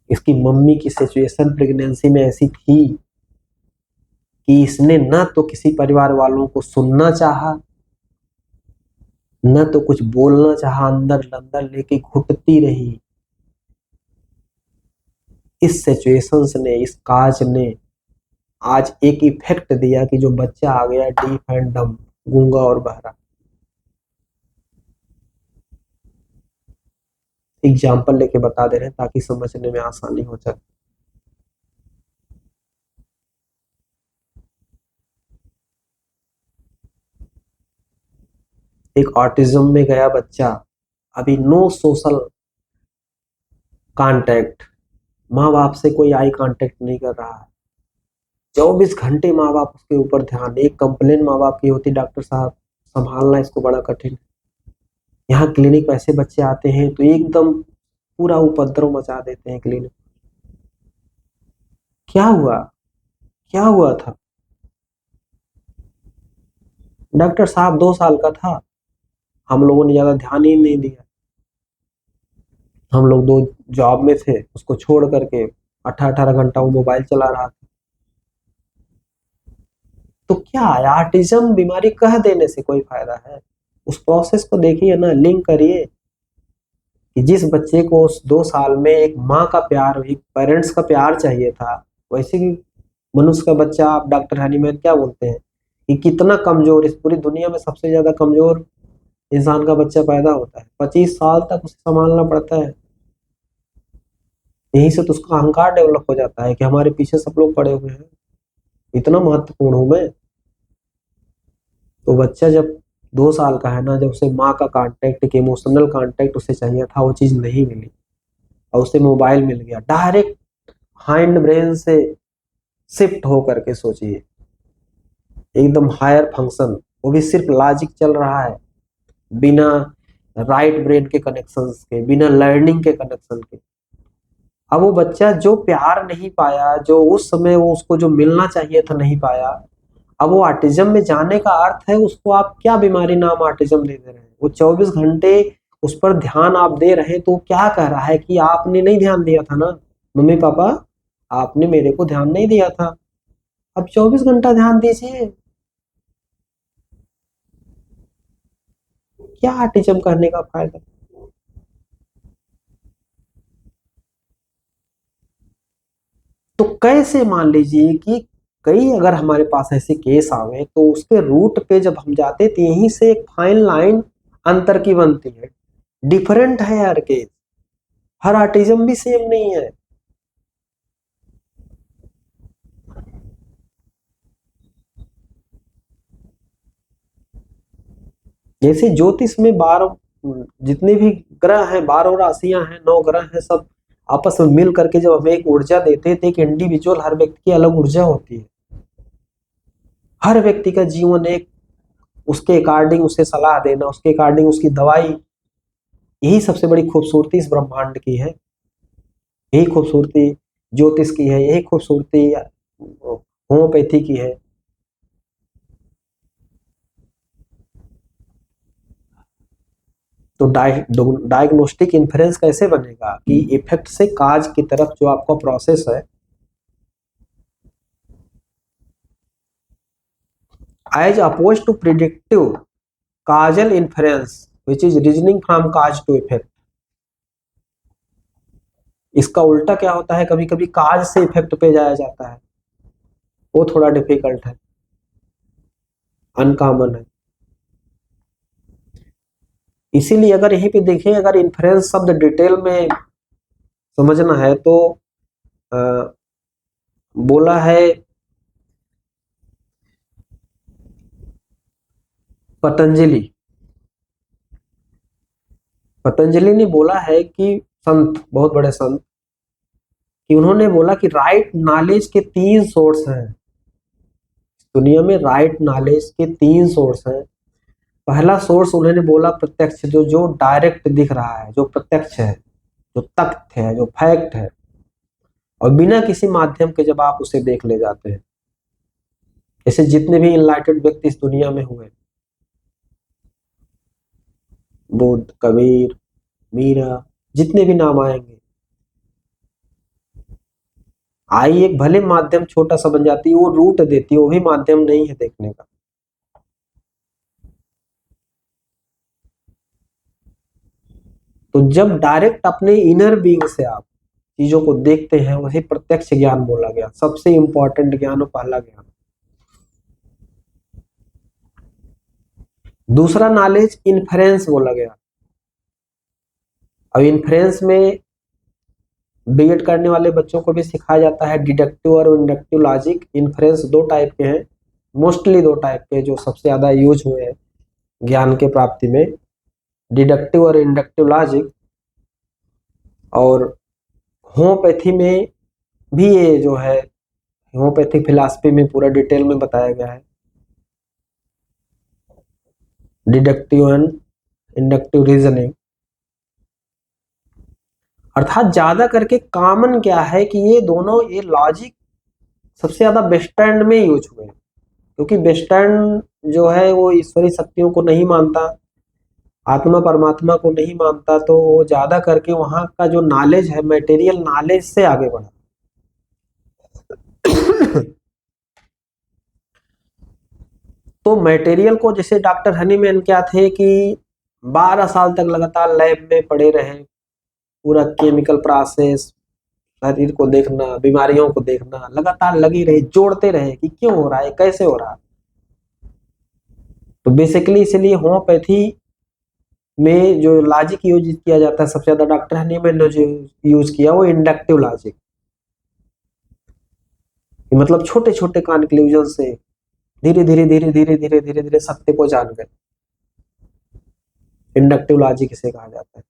इसकी मम्मी की सिचुएशन प्रेगनेंसी में ऐसी थी कि इसने न तो किसी परिवार वालों को सुनना चाहा, न तो कुछ बोलना चाहा, अंदर अंदर लेके घुटती रही। इस सिचुएशंस ने, इस काज ने आज एक इफेक्ट दिया कि जो बच्चा आ गया डीफ एंड डम, गूंगा और बहरा। एग्जाम्पल लेके बता दे रहे हैं ताकि समझने में आसानी हो जाए। एक ऑटिज्म में गया बच्चा, अभी नो सोशल कांटेक्ट, माँ बाप से कोई आई कांटेक्ट नहीं कर रहा है, 24 घंटे माँ बाप उसके ऊपर ध्यान। एक कंप्लेन माँ बाप की होती, डॉक्टर साहब संभालना इसको बड़ा कठिन। यहाँ क्लिनिक पे ऐसे बच्चे आते हैं तो एकदम पूरा उपद्रव मचा देते हैं क्लिनिक। क्या हुआ, क्या हुआ था? डॉक्टर साहब 2 साल का था, हम लोगों ने ज्यादा ध्यान ही नहीं दिया, हम लोग 2 जॉब में थे, उसको छोड़ करके 18-18 घंटा वो मोबाइल चला रहा था। तो क्या है, ऑटिज्म बीमारी कह देने से कोई फायदा है? उस प्रोसेस को देखिए ना, लिंक करिए कि जिस बच्चे को उस 2 साल में एक माँ का प्यार, एक पेरेंट्स का प्यार चाहिए था, वैसे ही मनुष्य का बच्चा, आप डॉक्टर हनीमैन क्या बोलते हैं कि कितना कमजोर, इस पूरी दुनिया में सबसे ज्यादा कमजोर इंसान का बच्चा पैदा होता है, 25 साल तक उसे संभालना पड़ता है। यहीं से तो उसका अहंकार डेवलप हो जाता है कि हमारे पीछे सब लोग पड़े हुए हैं, इतना महत्वपूर्ण हूं मैं। तो बच्चा जब 2 साल का है ना, जब उसे माँ का कांटेक्ट, एक इमोशनल कांटेक्ट उसे चाहिए था, वो चीज नहीं मिली और उसे मोबाइल मिल गया, डायरेक्ट हाइंड ब्रेन से शिफ्ट हो करके सोचिए, एकदम हायर फंक्शन, वो भी सिर्फ लॉजिक चल रहा है, बिना राइट ब्रेन के कनेक्शंस के, बिना लर्निंग के कनेक्शन के। अब वो बच्चा जो प्यार नहीं पाया, जो उस समय वो उसको जो मिलना चाहिए था नहीं पाया, अब वो ऑटिज्म में जाने का अर्थ है उसको आप क्या बीमारी नाम ऑटिज्म दे दे रहे हैं। वो 24 घंटे उस पर ध्यान आप दे रहे हैं तो क्या कह रहा है कि आपने नहीं ध्यान दिया था ना मम्मी पापा, आपने मेरे को ध्यान नहीं दिया था, अब 24 घंटा ध्यान दीजिए। क्या ऑटिज्म करने का फायदा। तो कैसे मान लीजिए कि कई अगर हमारे पास ऐसे केस आवे तो उसके रूट पे जब हम जाते तो यहीं से एक फाइन लाइन अंतर की बनती है। डिफरेंट है हर केस, हर ऑटिज्म भी सेम नहीं है। जैसे ज्योतिष में 12 जितने भी ग्रह हैं, 12 राशियां हैं, 9 ग्रह हैं, सब आपस में मिल करके जब हमें एक ऊर्जा देते थे, एक इंडिविजुअल, हर व्यक्ति की अलग ऊर्जा होती है, हर व्यक्ति का जीवन एक उसके अकॉर्डिंग उसे सलाह देना, उसके अकॉर्डिंग उसकी दवाई, यही सबसे बड़ी खूबसूरती इस ब्रह्मांड की है, यही खूबसूरती ज्योतिष की है, यही खूबसूरती होम्योपैथी की है। तो डायग्नोस्टिक इन्फरेंस कैसे बनेगा कि इफेक्ट से काज की तरफ जो आपका प्रोसेस है, as oppose to predictive causal inference which is reasoning from cause to effect. इसका उल्टा क्या होता है, कभी कभी काज से इफेक्ट पे जाया जाता है, वो थोड़ा डिफिकल्ट है, अनकॉमन है। इसीलिए अगर यहीं पे देखें, अगर इन्फ्लुएंस शब्द डिटेल में समझना है तो आ, बोला है पतंजलि, पतंजलि ने बोला है कि संत, बहुत बड़े संत, कि उन्होंने बोला कि राइट नॉलेज के 3 सोर्स हैं दुनिया में, राइट नॉलेज के 3 सोर्स हैं। पहला सोर्स उन्होंने बोला प्रत्यक्ष, जो जो डायरेक्ट दिख रहा है, जो प्रत्यक्ष है, जो तथ्य है, जो फैक्ट है, और बिना किसी माध्यम के जब आप उसे देख ले जाते हैं। जैसे जितने भी इनलाइटेड व्यक्ति इस दुनिया में हुए, बुद्ध, कबीर, मीरा, जितने भी नाम आएंगे, आई एक भले माध्यम छोटा सा बन जाती है, वो रूट देती है, वो भी माध्यम नहीं है देखने का। तो जब डायरेक्ट अपने इनर बीइंग से आप चीजों को देखते हैं, वही प्रत्यक्ष ज्ञान बोला गया, सबसे इंपॉर्टेंट ज्ञान और पहला ज्ञान। दूसरा नॉलेज इन्फरेंस बोला गया। अब इन्फ्रेंस में बीएड करने वाले बच्चों को भी सिखाया जाता है डिडक्टिव और इंडक्टिव लॉजिक। इन्फ्रेंस 2 टाइप के हैं, मोस्टली 2 टाइप के जो सबसे ज्यादा यूज हुए हैं ज्ञान के प्राप्ति में, डिडक्टिव और इंडक्टिव लॉजिक। और होम्योपैथी में भी ये जो है, होम्योपैथिक फिलॉसफी में पूरा डिटेल में बताया गया है, डिडक्टिव एंड इंडक्टिव रीजनिंग। अर्थात ज्यादा करके कॉमन क्या है कि ये दोनों, ये लॉजिक सबसे ज्यादा वेस्टर्न में यूज हुए, क्योंकि वेस्टर्न जो है वो ईश्वरी शक्तियों को नहीं मानता, आत्मा परमात्मा को नहीं मानता, तो वो ज्यादा करके वहां का जो नॉलेज है मटेरियल नॉलेज से आगे बढ़ा। तो मटेरियल को, जैसे डॉक्टर हनीमैन क्या थे कि 12 साल तक लगातार लैब में पड़े रहे, पूरा केमिकल प्रोसेस, शरीर को देखना, बीमारियों को देखना, लगातार लगी रहे, जोड़ते रहे कि क्यों हो रहा है, कैसे हो रहा है। तो बेसिकली इसलिए होम्योपैथी में जो लॉजिक यूज किया जाता है सबसे ज्यादा, डॉक्टर हनीमैन ने जो यूज किया वो इंडक्टिव लॉजिक, मतलब छोटे छोटे कंक्लूजन से धीरे धीरे धीरे धीरे धीरे धीरे धीरे सत्य को जान गए, इंडक्टिव लॉजिक इसे कहा जाता है।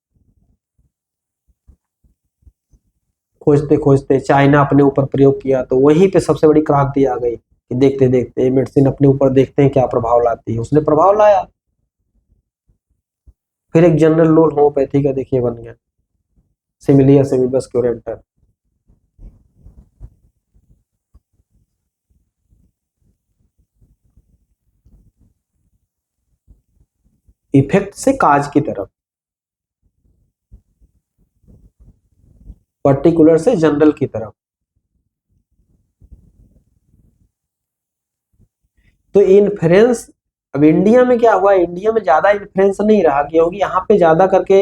खोजते खोजते चाइना अपने ऊपर प्रयोग किया तो वहीं पे सबसे बड़ी क्रांति आ गई कि देखते देखते मेडिसिन अपने ऊपर देखते हैं क्या प्रभाव लाती है। उसने प्रभाव लाया, फिर एक जनरल रूल होम्योपैथी का देखिए बन गया, सिमिलिया सेमिबस क्योरेंटर। इफेक्ट से काज की तरफ, पर्टिकुलर से जनरल की तरफ। तो इन्फ्लुएंस, अब इंडिया में क्या हुआ, इंडिया में ज्यादा इन्फ्लुएंस नहीं रहा, क्योंकि यहाँ पे ज्यादा करके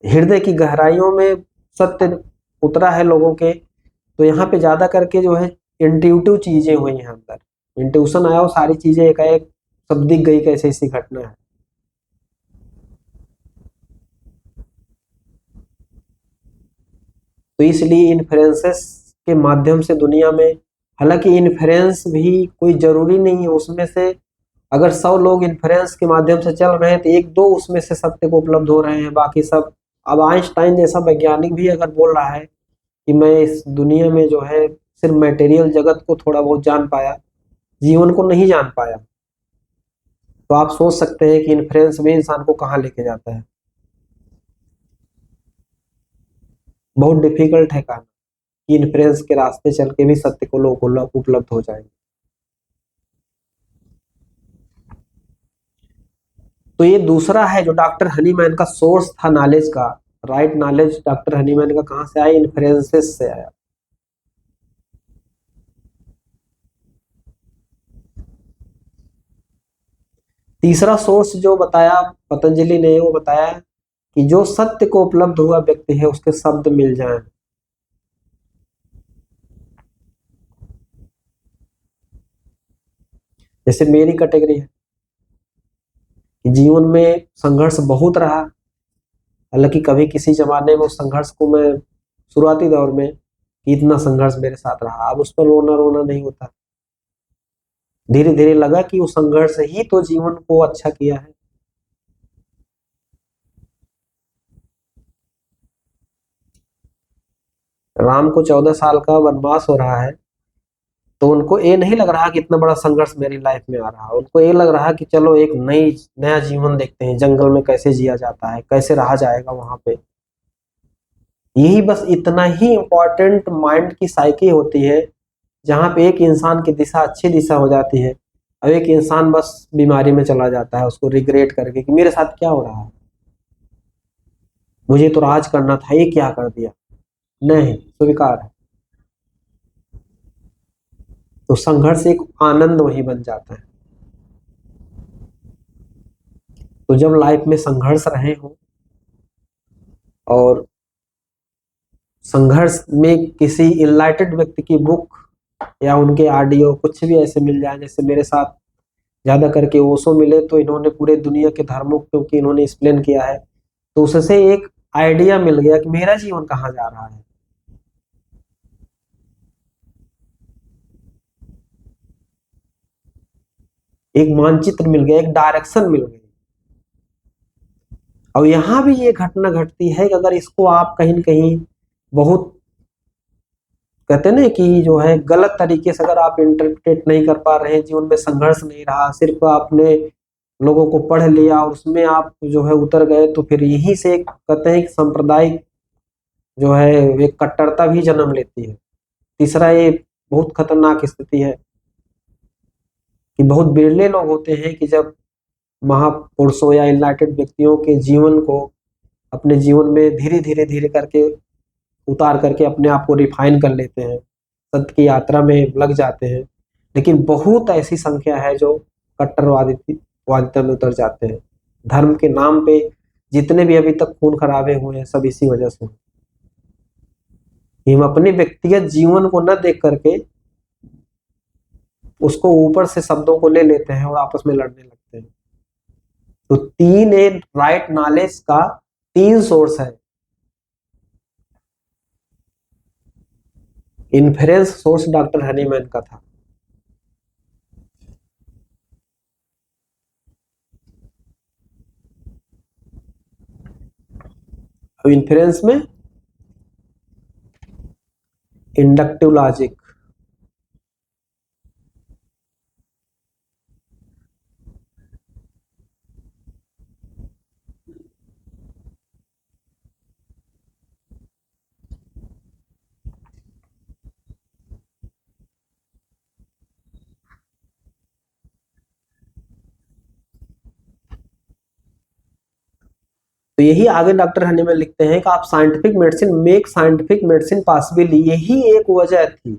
हृदय की गहराइयों में सत्य उतरा है लोगों के। तो यहाँ पे ज्यादा करके जो है इंट्यूटिव चीजें हुई हैं, अंदर इंट्यूशन आया और सारी चीजें एकाएक सब दिख गई कैसे ऐसी घटना है। तो इसलिए इन्फ्लुएंसेस के माध्यम से दुनिया में, हालांकि इन्फ्लुएंस भी कोई जरूरी नहीं है, उसमें से अगर 100 लोग इन्फ्लुएंस के माध्यम से चल रहे हैं तो एक दो उसमें से सत्य को उपलब्ध हो रहे हैं, बाकी सब। अब आइंस्टाइन जैसा वैज्ञानिक भी अगर बोल रहा है कि मैं इस दुनिया में जो है सिर्फ मटेरियल जगत को थोड़ा बहुत जान पाया, जीवन को नहीं जान पाया, तो आप सोच सकते हैं कि इन्फ्लुएंस भी इंसान को कहाँ लेके जाता है। बहुत डिफिकल्ट है कहना कि इन्फ्लुएंस के रास्ते चल के भी सत्य को लोग उपलब्ध हो जाएंगे। तो ये दूसरा है जो डॉक्टर हनीमैन का सोर्स था नॉलेज का। राइट नॉलेज डॉक्टर हनीमैन का कहां से आया, इन्फ्लुएंसेस से आया। तीसरा सोर्स जो बताया पतंजलि ने, वो बताया कि जो सत्य को उपलब्ध हुआ व्यक्ति है उसके शब्द मिल जाएं। जैसे मेरी कैटेगरी है कि जीवन में संघर्ष बहुत रहा, हालांकि कभी किसी जमाने में उस संघर्ष को मैं, शुरुआती दौर में, कि इतना संघर्ष मेरे साथ रहा, अब उस पर रोना रोना नहीं होता। धीरे धीरे लगा कि वो संघर्ष ही तो जीवन को अच्छा किया है। राम को 14 साल का वनवास हो रहा है, तो उनको ये नहीं लग रहा कि इतना बड़ा संघर्ष मेरी लाइफ में आ रहा है, उनको ये लग रहा कि चलो एक नया जीवन देखते हैं, जंगल में कैसे जिया जाता है, कैसे रहा जाएगा वहां पे। यही बस इतना ही इम्पोर्टेंट माइंड की साइकी होती है, जहां पे एक इंसान की दिशा अच्छी दिशा हो जाती है, और एक इंसान बस बीमारी में चला जाता है, उसको रिग्रेट करके कि मेरे साथ क्या हो रहा है, मुझे तो राज करना था, ये क्या कर दिया। नहीं, स्वीकार है। तो संघर्ष एक आनंद वही बन जाता है। तो जब लाइफ में संघर्ष रहे हो और संघर्ष में किसी इनलाइटेड व्यक्ति की बुक या उनके ऑडियो कुछ भी ऐसे मिल जाए, जैसे मेरे साथ ज्यादा करके ओशो मिले, तो इन्होंने पूरे दुनिया के धर्मों क्योंकि इन्होंने एक्सप्लेन किया है, तो उससे एक आइडिया मिल गया कि मेरा जीवन कहाँ जा रहा है। एक मानचित्र मिल गया, एक डायरेक्शन मिल गई। और यहाँ भी ये घटना घटती है कि अगर इसको आप कहीं न कहीं बहुत, कहते हैं ना कि जो है गलत तरीके से अगर आप इंटरप्रेट नहीं कर पा रहे हैं, जीवन में संघर्ष नहीं रहा, सिर्फ आपने लोगों को पढ़ लिया और उसमें आप जो है उतर गए, तो फिर यहीं से एक कहते हैं कि सांप्रदायिक जो है एक कट्टरता भी जन्म लेती है। तीसरा, ये बहुत खतरनाक स्थिति है कि बहुत बिरले लोग होते हैं कि जब महापुरुषों या इनलाइटेड व्यक्तियों के जीवन को अपने जीवन में धीरे धीरे धीरे करके उतार करके अपने आप को रिफाइन कर लेते हैं, सत्य की यात्रा में लग जाते हैं। लेकिन बहुत ऐसी संख्या है जो कट्टरवादिता में उतर जाते हैं। धर्म के नाम पे जितने भी अभी तक खून खराबे हुए हैं, सब इसी वजह से। हम अपने व्यक्तिगत जीवन को न देख करके उसको ऊपर से शब्दों को ले लेते हैं और आपस में लड़ने लगते हैं। तो तीन, एक राइट नॉलेज का तीन सोर्स है। इन्फ्रेंस सोर्स डॉक्टर हनीमैन का था। अब इन्फ्रेंस में इंडक्टिव लॉजिक, तो यही आगे डॉक्टर हनीमैन लिखते हैं कि आप scientific medicine make scientific medicine possible, यही एक वजह थी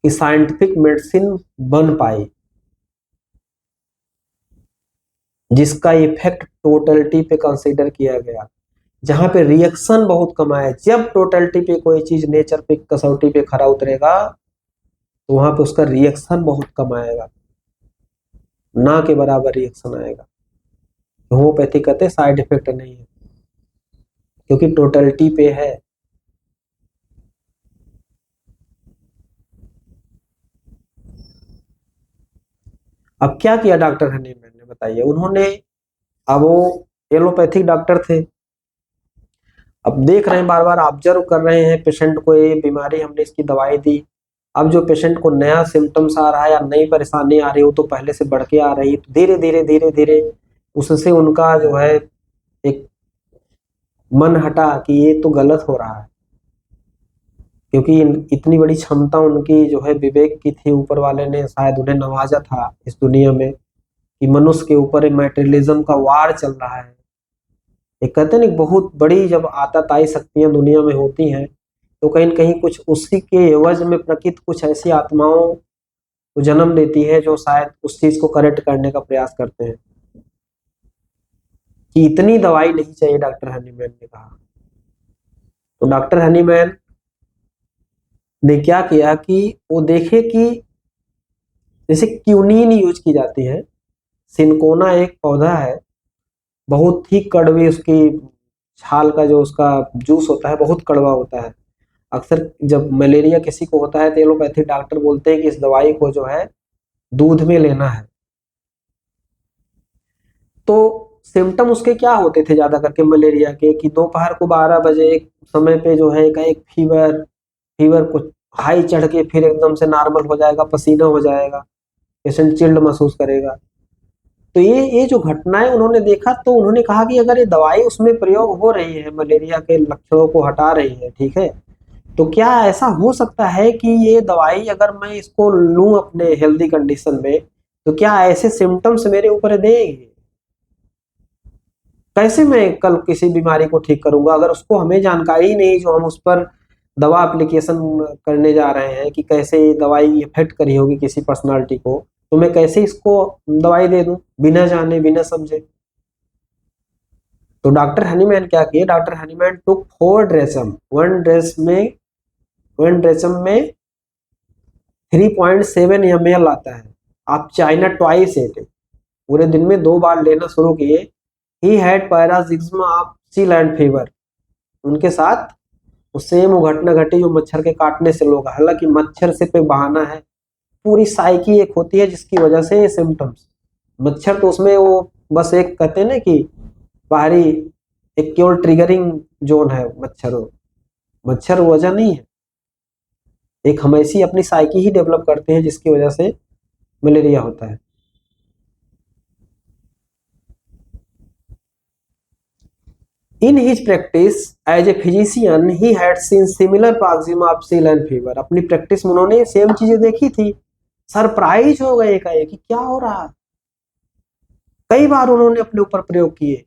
कि साइंटिफिक मेडिसिन बन पाई जिसका इफेक्ट टोटलिटी पे कंसीडर किया गया, जहां पे रिएक्शन बहुत कम आया। जब टोटलिटी पे कोई चीज नेचर पे कसौटी पे खरा उतरेगा तो वहां पे उसका रिएक्शन बहुत कम आएगा, ना के बराबर रिएक्शन आएगा। होम्योपैथी कहते साइड इफेक्ट नहीं है क्योंकि टोटलिटी पे है। अब क्या किया डॉक्टर हनीमैन ने बताइए, उन्होंने, अब वो एलोपैथिक डॉक्टर थे, अब देख रहे हैं बार बार ऑब्जर्व कर रहे हैं पेशेंट को, ये बीमारी हमने इसकी दवाई दी, अब जो पेशेंट को नया सिम्टम्स आ रहा है या नई परेशानी आ रही है वो तो पहले से बढ़ के आ रही है, तो धीरे धीरे धीरे धीरे उससे उनका जो है एक मन हटा कि ये तो गलत हो रहा है, क्योंकि इतनी बड़ी क्षमता उनकी जो है विवेक की थी, ऊपर वाले ने शायद उन्हें नवाजा था इस दुनिया में कि मनुष्य के ऊपर मैटेरियलिज्म का वार चल रहा है। एक कहते हैं ना बहुत बड़ी जब आताताई शक्तियां दुनिया में होती हैं तो कहीं न कहीं कुछ उसी के एवज में प्रकृति कुछ ऐसी आत्माओं को जन्म देती है जो शायद उस चीज को करेक्ट करने का प्रयास करते हैं कि इतनी दवाई नहीं चाहिए, डॉक्टर हनीमैन ने कहा। तो डॉक्टर हनीमैन ने क्या किया कि वो देखे कि जैसे क्यूनीन यूज की जाती है, सिनकोना एक पौधा है, बहुत ही कड़वी उसकी छाल का जो उसका जूस होता है बहुत कड़वा होता है। अक्सर जब मलेरिया किसी को होता है तो एलोपैथिक डॉक्टर बोलते हैं कि इस दवाई को जो है दूध में लेना है। तो सिम्टम उसके क्या होते थे ज्यादा करके मलेरिया के कि दोपहर को 12 बजे एक समय पे जो है एक फीवर को हाई चढ़ के फिर एकदम से नॉर्मल हो जाएगा, पसीना हो जाएगा, पेशेंट चिल्ड महसूस करेगा। तो ये जो घटनाएं उन्होंने देखा तो उन्होंने कहा कि अगर ये दवाई उसमें प्रयोग हो रही है, मलेरिया के लक्षणों को हटा रही है, ठीक है, तो क्या ऐसा हो सकता है कि ये दवाई अगर मैं इसको लूं अपने हेल्दी कंडीशन में तो क्या ऐसे सिम्टम्स मेरे ऊपर देगी? कैसे मैं कल किसी बीमारी को ठीक करूंगा अगर उसको हमें जानकारी ही नहीं, जो हम उस पर दवा एप्लीकेशन करने जा रहे हैं कि कैसे ये दवाई इफेक्ट करी होगी किसी पर्सनालिटी को, तो मैं कैसे इसको दवाई दे दूं बिना जाने बिना समझे। तो डॉक्टर हनीमैन क्या किए, डॉक्टर हनीमैन टुक 4 ड्रेसम, वन ड्रेसम में 3.7 ml आता है, आप चाइना ट्वाइस एट पूरे दिन में 2 बार लेना शुरू किए। He had paroxysm of chill and fever, उनके साथ सेम घटना घटी जो मच्छर के काटने से लोग, हालांकि मच्छर से पे बहाना है, पूरी साइकी एक होती है जिसकी वजह से ये सिम्टम्स, मच्छर तो उसमें वो बस एक कहते हैं ना कि बाहरी एक केवल ट्रिगरिंग जोन है, मच्छर वजह नहीं है, एक हम ऐसी अपनी साइकी ही डेवलप करते हैं जिसकी वजह से मलेरिया होता है। In his practice as a physician, he had seen similar paroxysm of seal and fever. अपनी प्रैक्टिस में उन्होंने सेम चीजें देखी थी, सरप्राइज हो गए कि क्या हो रहा है। कई बार उन्होंने अपने ऊपर प्रयोग किए,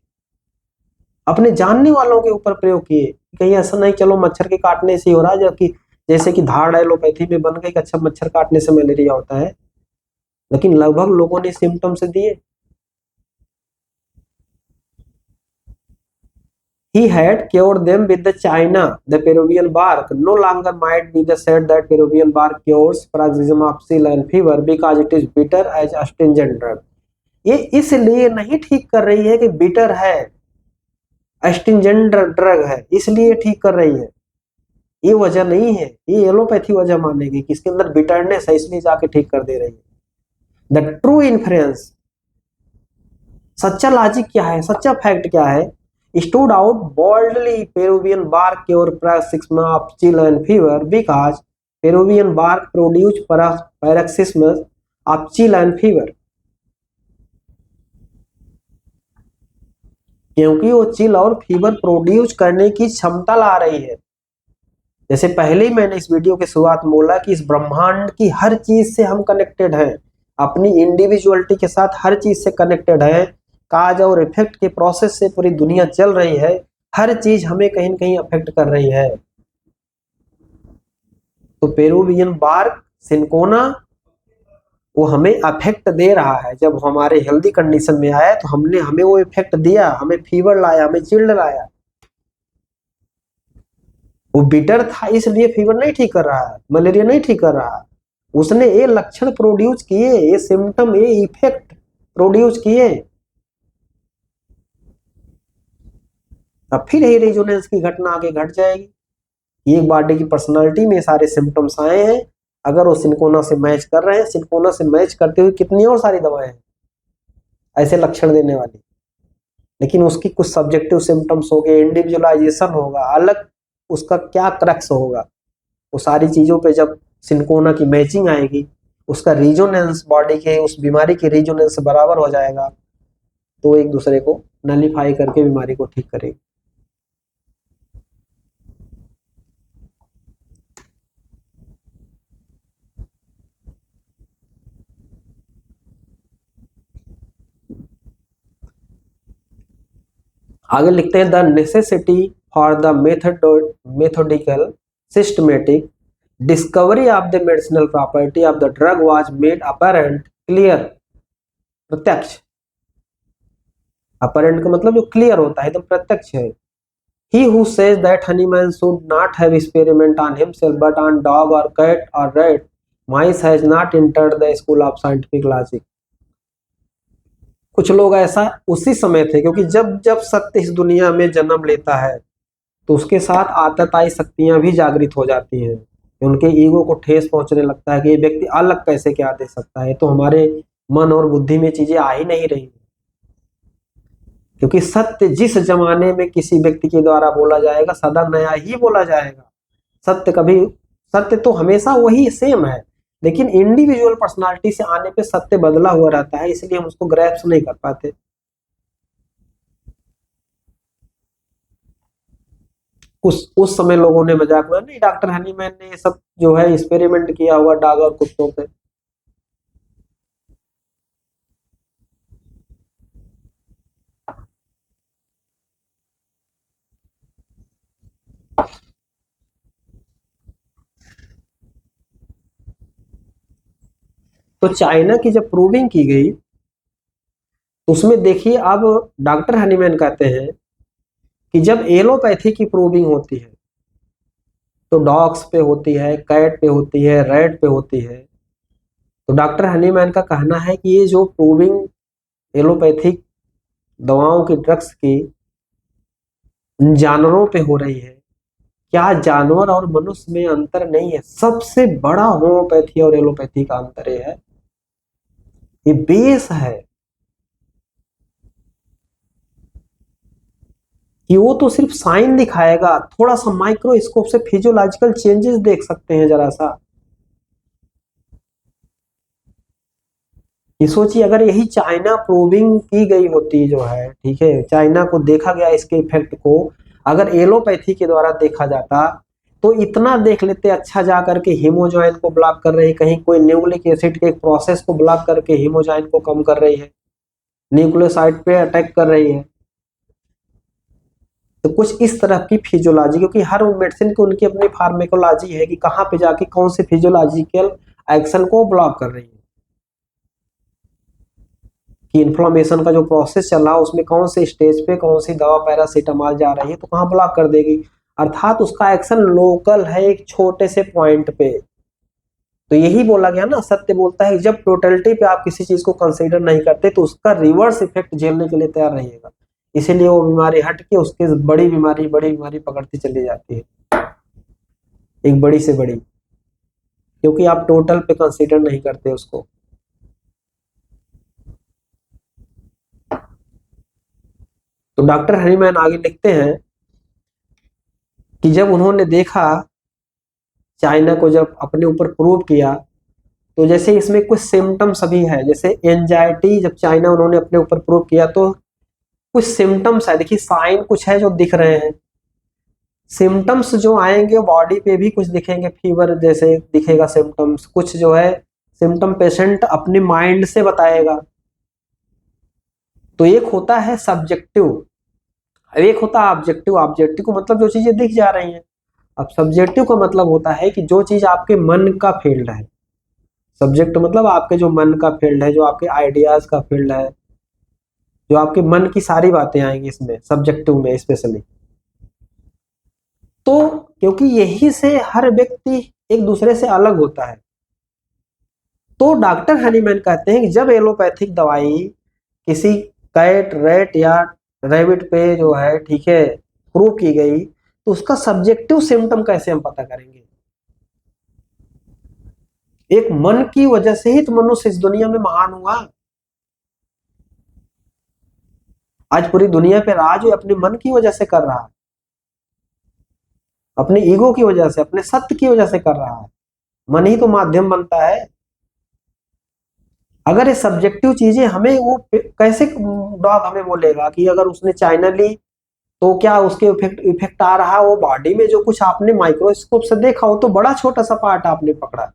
अपने जानने वालों के ऊपर प्रयोग किए, कहीं ऐसा नहीं चलो मच्छर के काटने से हो रहा है, जबकि जैसे कि धाड़ एलोपैथी में बन गई कि अच्छा मच्छर काटने से मलेरिया होता है, लेकिन लगभग लोगों ने सिम्टम्स दिए। He had cured them with the China, the Peruvian bark. No longer might be the said that Peruvian bark cures paroxysm of seal and fever because it is bitter as astringent drug. ये इसलिए नहीं ठीक कर रही है कि bitter है, एस्टिंजेंट drug है इसलिए ठीक कर रही है, ये वजह नहीं है, ये एलोपैथी वजह मानेगी कि इसके अंदर बिटरनेस है इसलिए जाके ठीक कर दे रही है। द ट्रू इन्फ्लुएंस, सच्चा लॉजिक क्या है, सच्चा फैक्ट क्या है, stood out boldly Peruvian bark cure paroxysm of chill and fever because Peruvian bark produce paroxysm of chill and fever, क्योंकि वो चिल और फीवर प्रोड्यूस करने की क्षमता ला रही है। जैसे पहले ही मैंने इस वीडियो के शुरुआत में बोला कि इस ब्रह्मांड की हर चीज से हम कनेक्टेड हैं, अपनी इंडिविजुअलिटी के साथ हर चीज से कनेक्टेड है, काज और इफेक्ट के प्रोसेस से पूरी दुनिया चल रही है, हर चीज हमें कहीं न कहीं अफेक्ट कर रही है। तो पेरुवियन बार्क सिंकोना वो हमें अफेक्ट दे रहा है। जब हमारे हेल्दी कंडीशन में आया तो हमें वो इफेक्ट दिया, हमें फीवर लाया, हमें चिल्ड लाया। वो बिटर था इसलिए फीवर नहीं ठीक कर रहा है, मलेरिया नहीं ठीक कर रहा है, उसने ये लक्षण प्रोड्यूस किए, ये सिम्टम, ये इफेक्ट प्रोड्यूस किए। अब फिर यही रेजोनेंस की घटना आगे घट जाएगी। एक बॉडी की पर्सनालिटी में सारे सिम्टम्स आए हैं, अगर वो सिंकोना से मैच कर रहे हैं, सिंकोना से मैच करते हुए कितनी और सारी दवाएं हैं ऐसे लक्षण देने वाली, लेकिन उसकी कुछ सब्जेक्टिव सिम्टम्स हो गए, इंडिविजुअलाइजेशन होगा, अलग उसका क्या क्रक्स होगा, वो सारी चीजों पे जब सिंकोना की मैचिंग आएगी, उसका रीजोनेंस बॉडी के उस बीमारी के रीजोनेंस से बराबर हो जाएगा, तो एक दूसरे को नलीफाई करके बीमारी को ठीक करेगी। आगे लिखते हैं the necessity for the methodical systematic discovery of the medicinal property of the drug was made apparent clear. प्रत्यक्ष, अपैरेंट का मतलब जो क्लियर होता है, एकदम प्रत्यक्ष है। He who says that Honeyman should not have experiment on himself but on dog or cat or rat mice has not entered the school of scientific logic। कुछ लोग ऐसा उसी समय थे, क्योंकि जब जब सत्य इस दुनिया में जन्म लेता है तो उसके साथ आतताई शक्तियां भी जागृत हो जाती हैं, उनके ईगो को ठेस पहुंचने लगता है कि ये व्यक्ति अलग कैसे क्या दे सकता है, तो हमारे मन और बुद्धि में चीजें आ ही नहीं रही। क्योंकि सत्य जिस जमाने में किसी व्यक्ति के द्वारा बोला जाएगा सदा नया ही बोला जाएगा। सत्य तो हमेशा वही सेम है, लेकिन इंडिविजुअल पर्सनालिटी से आने पे सत्य बदला हुआ रहता है, इसलिए हम उसको ग्रैस्प नहीं कर पाते। उस समय लोगों ने मजाक में, नहीं डॉक्टर हनीमैन ने ये सब जो है एक्सपेरिमेंट किया हुआ डॉग और कुत्तों पे। तो चाइना की जब प्रूविंग की गई उसमें देखिए, अब डॉक्टर हनीमैन कहते हैं कि जब एलोपैथी की प्रूविंग होती है तो डॉग्स पे होती है, कैट पे होती है, रैट पे होती है। तो डॉक्टर हनीमैन का कहना है कि ये जो प्रूविंग एलोपैथिक दवाओं की, ड्रग्स की जानवरों पे हो रही है, क्या जानवर और मनुष्य में अंतर नहीं है? सबसे बड़ा होम्योपैथी और एलोपैथी का अंतर है, ये बेस है कि वो तो सिर्फ साइन दिखाएगा, थोड़ा सा माइक्रोस्कोप से फिजियोलॉजिकल चेंजेस देख सकते हैं जरा सा। ये सोचिए अगर यही चाइना प्रूविंग की गई होती जो है, ठीक है, चाइना को देखा गया इसके इफेक्ट को, अगर एलोपैथी के द्वारा देखा जाता तो इतना देख लेते, अच्छा जा करके हीमोजॉइन को ब्लॉक कर रही है, कहीं कोई न्यूक्लिक एसिड के एक प्रोसेस को ब्लॉक करके हीमोजॉइन को कम कर रही है, न्यूक्लियोसाइड पे अटैक कर रही है। तो कुछ इस तरह की फिजियोलॉजी, क्योंकि हर मेडिसिन की उनकी अपनी फार्मेकोलॉजी है कि कहाँ पे जाके कौन से फिजियोलॉजिकल एक्शन को ब्लॉक कर रही है, कि इन्फ्लामेशन का जो प्रोसेस चल रहा है उसमें कौन से स्टेज पे कौन सी दवा पैरासीटामॉल जा रही है तो कहाँ ब्लॉक कर देगी, अर्थात उसका एक्शन लोकल है एक छोटे से पॉइंट पे। तो यही बोला गया ना, सत्य बोलता है जब टोटलिटी पे आप किसी चीज को कंसीडर नहीं करते तो उसका रिवर्स इफेक्ट झेलने के लिए तैयार रहिएगा, इसीलिए वो बीमारी हट के उसके बड़ी बीमारी पकड़ती चली जाती है, एक बड़ी से बड़ी, क्योंकि आप टोटल पे कंसीडर नहीं करते उसको। तो डॉक्टर हनीमैन आगे लिखते हैं कि जब उन्होंने देखा, चाइना को जब अपने ऊपर प्रूव किया, तो जैसे इसमें कुछ सिम्टम्स अभी है, जैसे एंजाइटी, जब चाइना उन्होंने अपने ऊपर प्रूव किया तो कुछ सिम्टम्स है, देखिए साइन कुछ है जो दिख रहे हैं, सिम्टम्स जो आएंगे बॉडी पे भी कुछ दिखेंगे, फीवर जैसे दिखेगा सिम्टम्स, कुछ जो है सिम्टम पेशेंट अपने माइंड से बताएगा, तो एक होता है सब्जेक्टिव, एक होता है ऑब्जेक्टिव। ऑब्जेक्टिव को मतलब जो चीजें दिख जा रही हैं। अब सब्जेक्टिव का मतलब होता है कि जो चीज आपके मन का फील्ड है। सब्जेक्ट मतलब आपके जो मन का फील्ड है, जो आपके आइडियाज का फील्ड है, जो आपके मन की सारी बातें आएंगी इसमें, सब्जेक्टिव में स्पेशली। तो क्योंकि यही से हर व्यक्ति एक दूसरे से अलग होता है, तो डॉक्टर हनीमैन कहते हैं कि जब एलोपैथिक दवाई किसी कैट, रैट या रैबिट पे जो है, ठीक है, प्रूव की गई, तो उसका सब्जेक्टिव सिम्टम कैसे हम पता करेंगे? एक मन की वजह से ही तो मनुष्य इस दुनिया में महान हुआ। आज पूरी दुनिया पे राज वो अपने मन की वजह से कर रहा है, अपने ईगो की वजह से, अपने सत्य की वजह से कर रहा है। मन ही तो माध्यम बनता है। अगर ये सब्जेक्टिव चीजें हमें, वो कैसे डॉग हमें बोलेगा कि अगर उसने चाइना ली तो क्या उसके इफेक्ट इफेक्ट आ रहा है? वो बॉडी में जो कुछ आपने माइक्रोस्कोप से देखा हो तो बड़ा छोटा सा पार्ट आपने पकड़ा।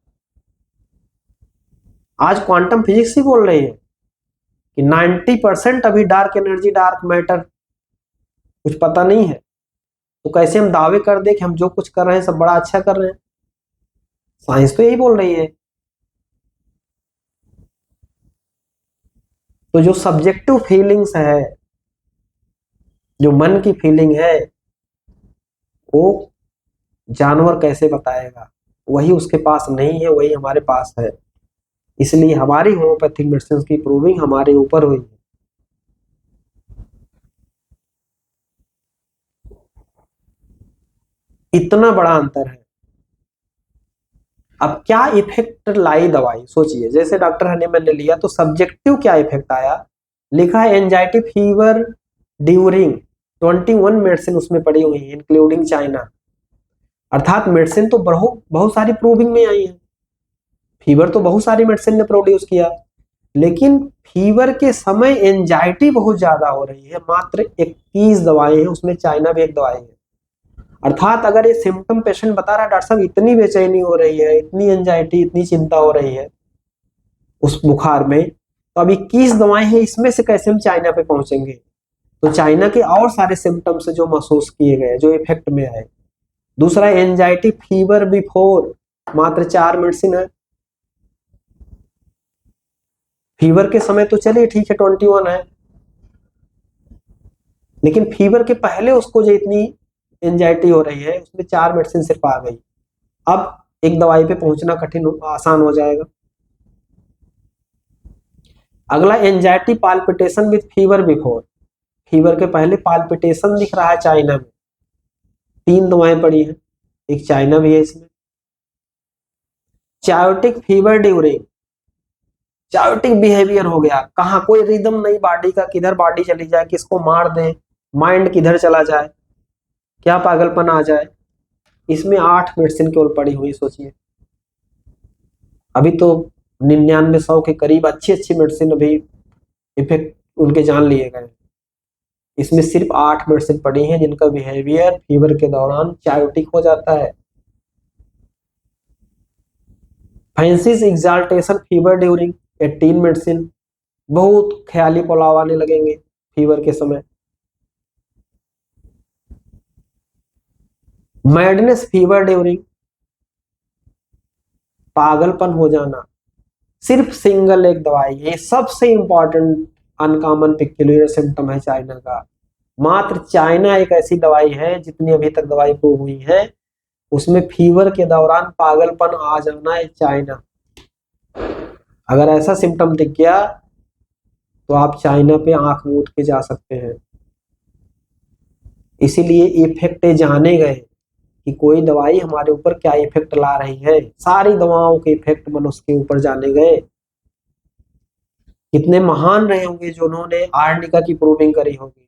आज क्वांटम फिजिक्स ही बोल रही है कि 90% अभी डार्क एनर्जी, डार्क मैटर कुछ पता नहीं है। तो कैसे हम दावे कर दे कि हम जो कुछ कर रहे हैं सब बड़ा अच्छा कर रहे हैं? साइंस तो यही बोल रही है। तो जो सब्जेक्टिव फीलिंग्स है, जो मन की फीलिंग है, वो जानवर कैसे बताएगा? वही उसके पास नहीं है, वही हमारे पास है। इसलिए हमारी होम्योपैथिक मेडिसिन की प्रूविंग हमारे ऊपर हुई है। इतना बड़ा अंतर है। अब क्या इफेक्ट लाई दवाई, सोचिए। जैसे डॉक्टर हनीमैन ने लिया तो सब्जेक्टिव क्या इफेक्ट आया? लिखा है एंजाइटी फीवर ड्यूरिंग 21 मेडिसिन उसमें पड़ी हुई है इंक्लूडिंग चाइना। अर्थात मेडिसिन तो बहुत सारी प्रूविंग में आई है। फीवर तो बहुत सारी मेडिसिन ने प्रोड्यूस किया, लेकिन फीवर के समय एंजाइटी बहुत ज्यादा हो रही है। मात्र 21 दवाएं हैं, उसमें चाइना भी एक दवाई है। अर्थात अगर ये सिम्टम पेशेंट बता रहा है डॉक्टर साहब इतनी बेचैनी हो रही है, इतनी एंजाइटी, इतनी चिंता हो रही है उस बुखार में, तो अब 21 दवाएं हैं, इसमें से कैसे हम चाइना पे पहुंचेंगे? तो चाइना के और सारे सिम्टम्स जो महसूस किए गए, जो इफेक्ट में आए। दूसरा, एंजाइटी फीवर बिफोर, मात्र 4 मेडिसिन है। फीवर के समय तो चलिए ठीक है 21 है, लेकिन फीवर के पहले उसको जो इतनी एंजाइटी हो रही है, उसमें 4 मेडिसिन सिर्फ आ गई। अब एक दवाई पे पहुंचना कठिन, आसान हो जाएगा। अगला, anxiety palpitation with fever before, fever के पहले पाल्पिटेशन दिख रहा है चाइना में। 3 दवाएं पड़ी हैं, एक चाइना भी है इसमें। चायोटिक फीवर ड्यूरिंग, चायोटिक बिहेवियर हो गया, कहा कोई रिदम नहीं बॉडी का, किधर बॉडी चली जाए, किसको मार दे, माइंड किधर चला जाए, क्या पागलपन आ जाए। इसमें 8 मेडिसिन केवल पड़ी हुई, सोचिए। अभी तो 99-100 के करीब अच्छी अच्छी मेडिसिन अभी इफेक्ट उनके जान लिए गए। इसमें सिर्फ 8 मेडिसिन पड़ी हैं जिनका बिहेवियर फीवर के दौरान चायोटिक हो जाता है। Fancies exaltation fever during 18 medicine, बहुत ख्याली पुलाव आने लगेंगे फीवर के समय। मैडनेस फीवर ड्यूरिंग, पागलपन हो जाना, सिर्फ सिंगल एक दवाई। ये सबसे इंपॉर्टेंट अनकॉमन पिक्यूलियर सिम्टम है चाइना का। मात्र चाइना एक ऐसी दवाई है, जितनी अभी तक दवाई प्रूव हुई है, उसमें फीवर के दौरान पागलपन आ जाना है चाइना। अगर ऐसा सिम्टम दिख गया तो आप चाइना पे आंख मूंद के जा सकते हैं। इसीलिए इफेक्ट जाने गए कि कोई दवाई हमारे ऊपर क्या इफेक्ट ला रही है। सारी दवाओं के इफेक्ट मनुष्य के ऊपर जाने गए। कितने महान रहे होंगे जो उन्होंने आर्निका की प्रूविंग करी होगी,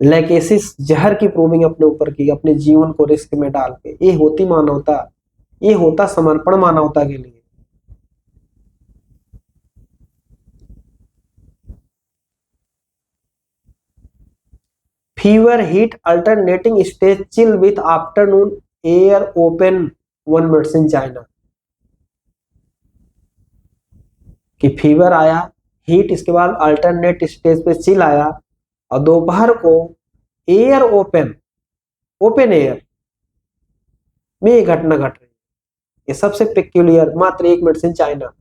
लैकेसिस जहर की प्रूविंग अपने ऊपर की, अपने जीवन को रिस्क में डाल के। ये होती मानवता, ये होता समर्पण मानवता के लिए। Fever heat alternating stage chill with afternoon air open 1 medicine China. कि फीवर आया, हीट, इसके बाद अल्टरनेट स्टेज पे चिल आया, और दोपहर को एयर ओपन एयर में ये घटना घट रही है। ये सबसे पेक्यूलियर मात्र एक मेडिसिन चाइना।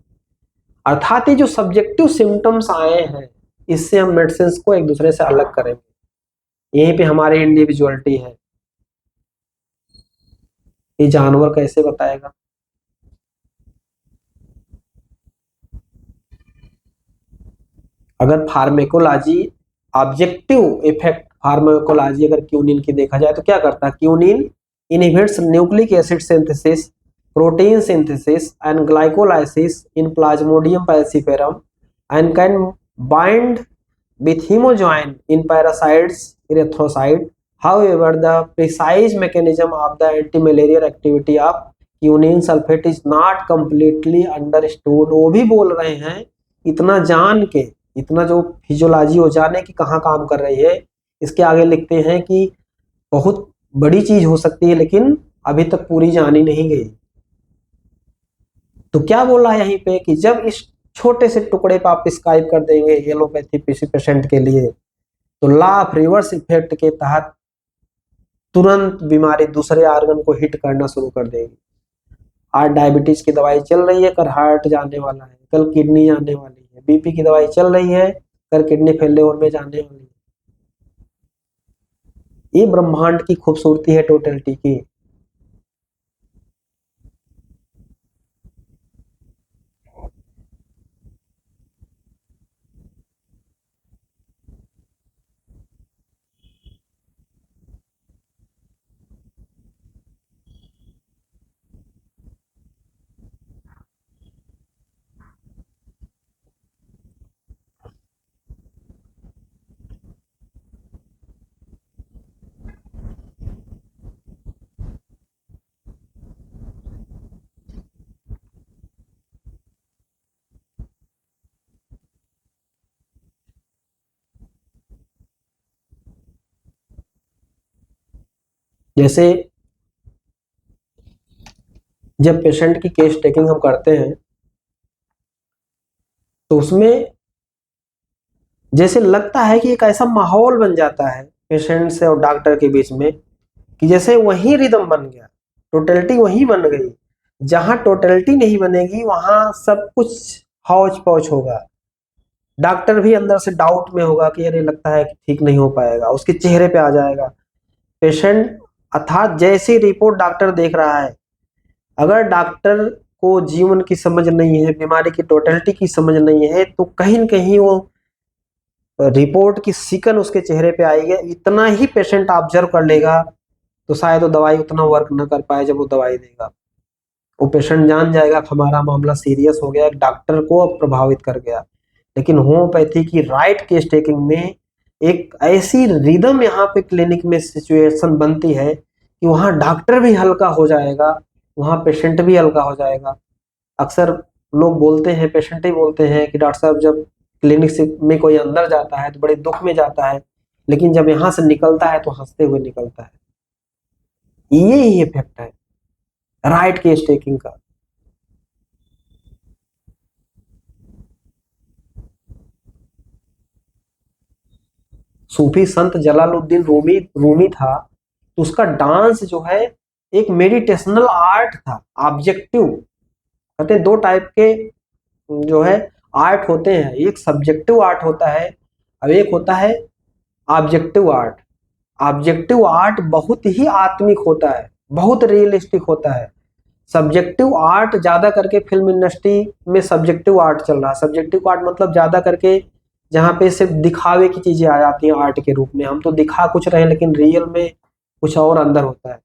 अर्थात ये जो सब्जेक्टिव सिम्टम्स आए हैं, इससे हम मेडिसिन को एक दूसरे से अलग करेंगे। यहीं पे हमारी इंडिविजुअलिटी है। ये जानवर कैसे बताएगा? अगर फार्मेकोलॉजी ऑब्जेक्टिव इफेक्ट फार्मेकोलॉजी अगर क्यूनिन की देखा जाए तो क्या करता है? Quinine inhibits nucleic acid synthesis, protein synthesis and glycolysis in Plasmodium falciparum and can bind with hemojoin in parasites erythrocyte. However, the precise mechanism of the antimalarial activity of quinine sulfate is not completely understood. वो भी बोल रहे हैं इतना जान के, इतना जो फिजियोलॉजी हो जाने की कहाँ काम कर रही है, इसके आगे लिखते हैं कि बहुत बड़ी चीज हो सकती है लेकिन अभी तक पूरी जानी नहीं गई। तो क्या बोला यहीं पे कि जब इस छोटे से टुकड़े पर आप प्रिस्क्राइब कर देंगे एलोपैथी पेशेंट के लिए, तो लॉ ऑफ रिवर्स इफेक्ट के तहत तुरंत बीमारी दूसरे ऑर्गन को हिट करना शुरू कर देगी। आज डायबिटीज की दवाई चल रही है, कल हार्ट जाने वाला है, कल किडनी जाने वाली है। बीपी की दवाई चल रही है, कल किडनी फेल्योर में जाने वाली है। ये ब्रह्मांड की खूबसूरती है टोटलिटी की। जैसे जब पेशेंट की केस टेकिंग हम करते हैं तो उसमें जैसे लगता है कि एक ऐसा माहौल बन जाता है पेशेंट से और डॉक्टर के बीच में कि जैसे वही रिदम बन गया, टोटलिटी वही बन गई। जहां टोटलिटी नहीं बनेगी वहां सब कुछ हौच पौच होगा। डॉक्टर भी अंदर से डाउट में होगा कि अरे लगता है कि ठीक नहीं हो पाएगा, उसके चेहरे पे आ जाएगा। पेशेंट अर्थात जैसी रिपोर्ट डॉक्टर देख रहा है, अगर डॉक्टर को जीवन की समझ नहीं है, बीमारी की टोटलिटी की समझ नहीं है, तो कहीं न कहीं वो रिपोर्ट की सिकन उसके चेहरे पे आएगी। इतना ही पेशेंट ऑब्जर्व कर लेगा तो शायद वो दवाई उतना वर्क न कर पाए। जब वो दवाई देगा वो पेशेंट जान जाएगा कि हमारा मामला सीरियस हो गया, डॉक्टर को अब प्रभावित कर गया। लेकिन होम्योपैथी की राइट केस टेकिंग में एक ऐसी रिदम यहाँ पे क्लिनिक में सिचुएशन बनती है कि वहाँ डॉक्टर भी हल्का हो जाएगा, वहाँ पेशेंट भी हल्का हो जाएगा। अक्सर लोग बोलते हैं, पेशेंट ही बोलते हैं कि डॉक्टर साहब जब क्लिनिक से में कोई अंदर जाता है तो बड़े दुख में जाता है, लेकिन जब यहाँ से निकलता है तो हंसते हुए निकलता है। ये ही इफेक्ट है राइट केस टेकिंग का। सूफी संत जलालुद्दीन रूमी था, तो उसका डांस जो है एक मेडिटेशनल आर्ट था, ऑब्जेक्टिव। कहते हैं दो टाइप के जो है आर्ट होते हैं, एक सब्जेक्टिव आर्ट होता है और एक होता है ऑब्जेक्टिव आर्ट। ऑब्जेक्टिव आर्ट बहुत ही आत्मिक होता है, बहुत रियलिस्टिक होता है। सब्जेक्टिव आर्ट ज्यादा करके फिल्म इंडस्ट्री में सब्जेक्टिव आर्ट चल रहा है। सब्जेक्टिव आर्ट मतलब ज्यादा करके जहाँ पे सिर्फ दिखावे की चीजें आ जाती हैं आर्ट के रूप में, हम तो दिखा कुछ रहे हैं लेकिन रियल में कुछ और अंदर होता है।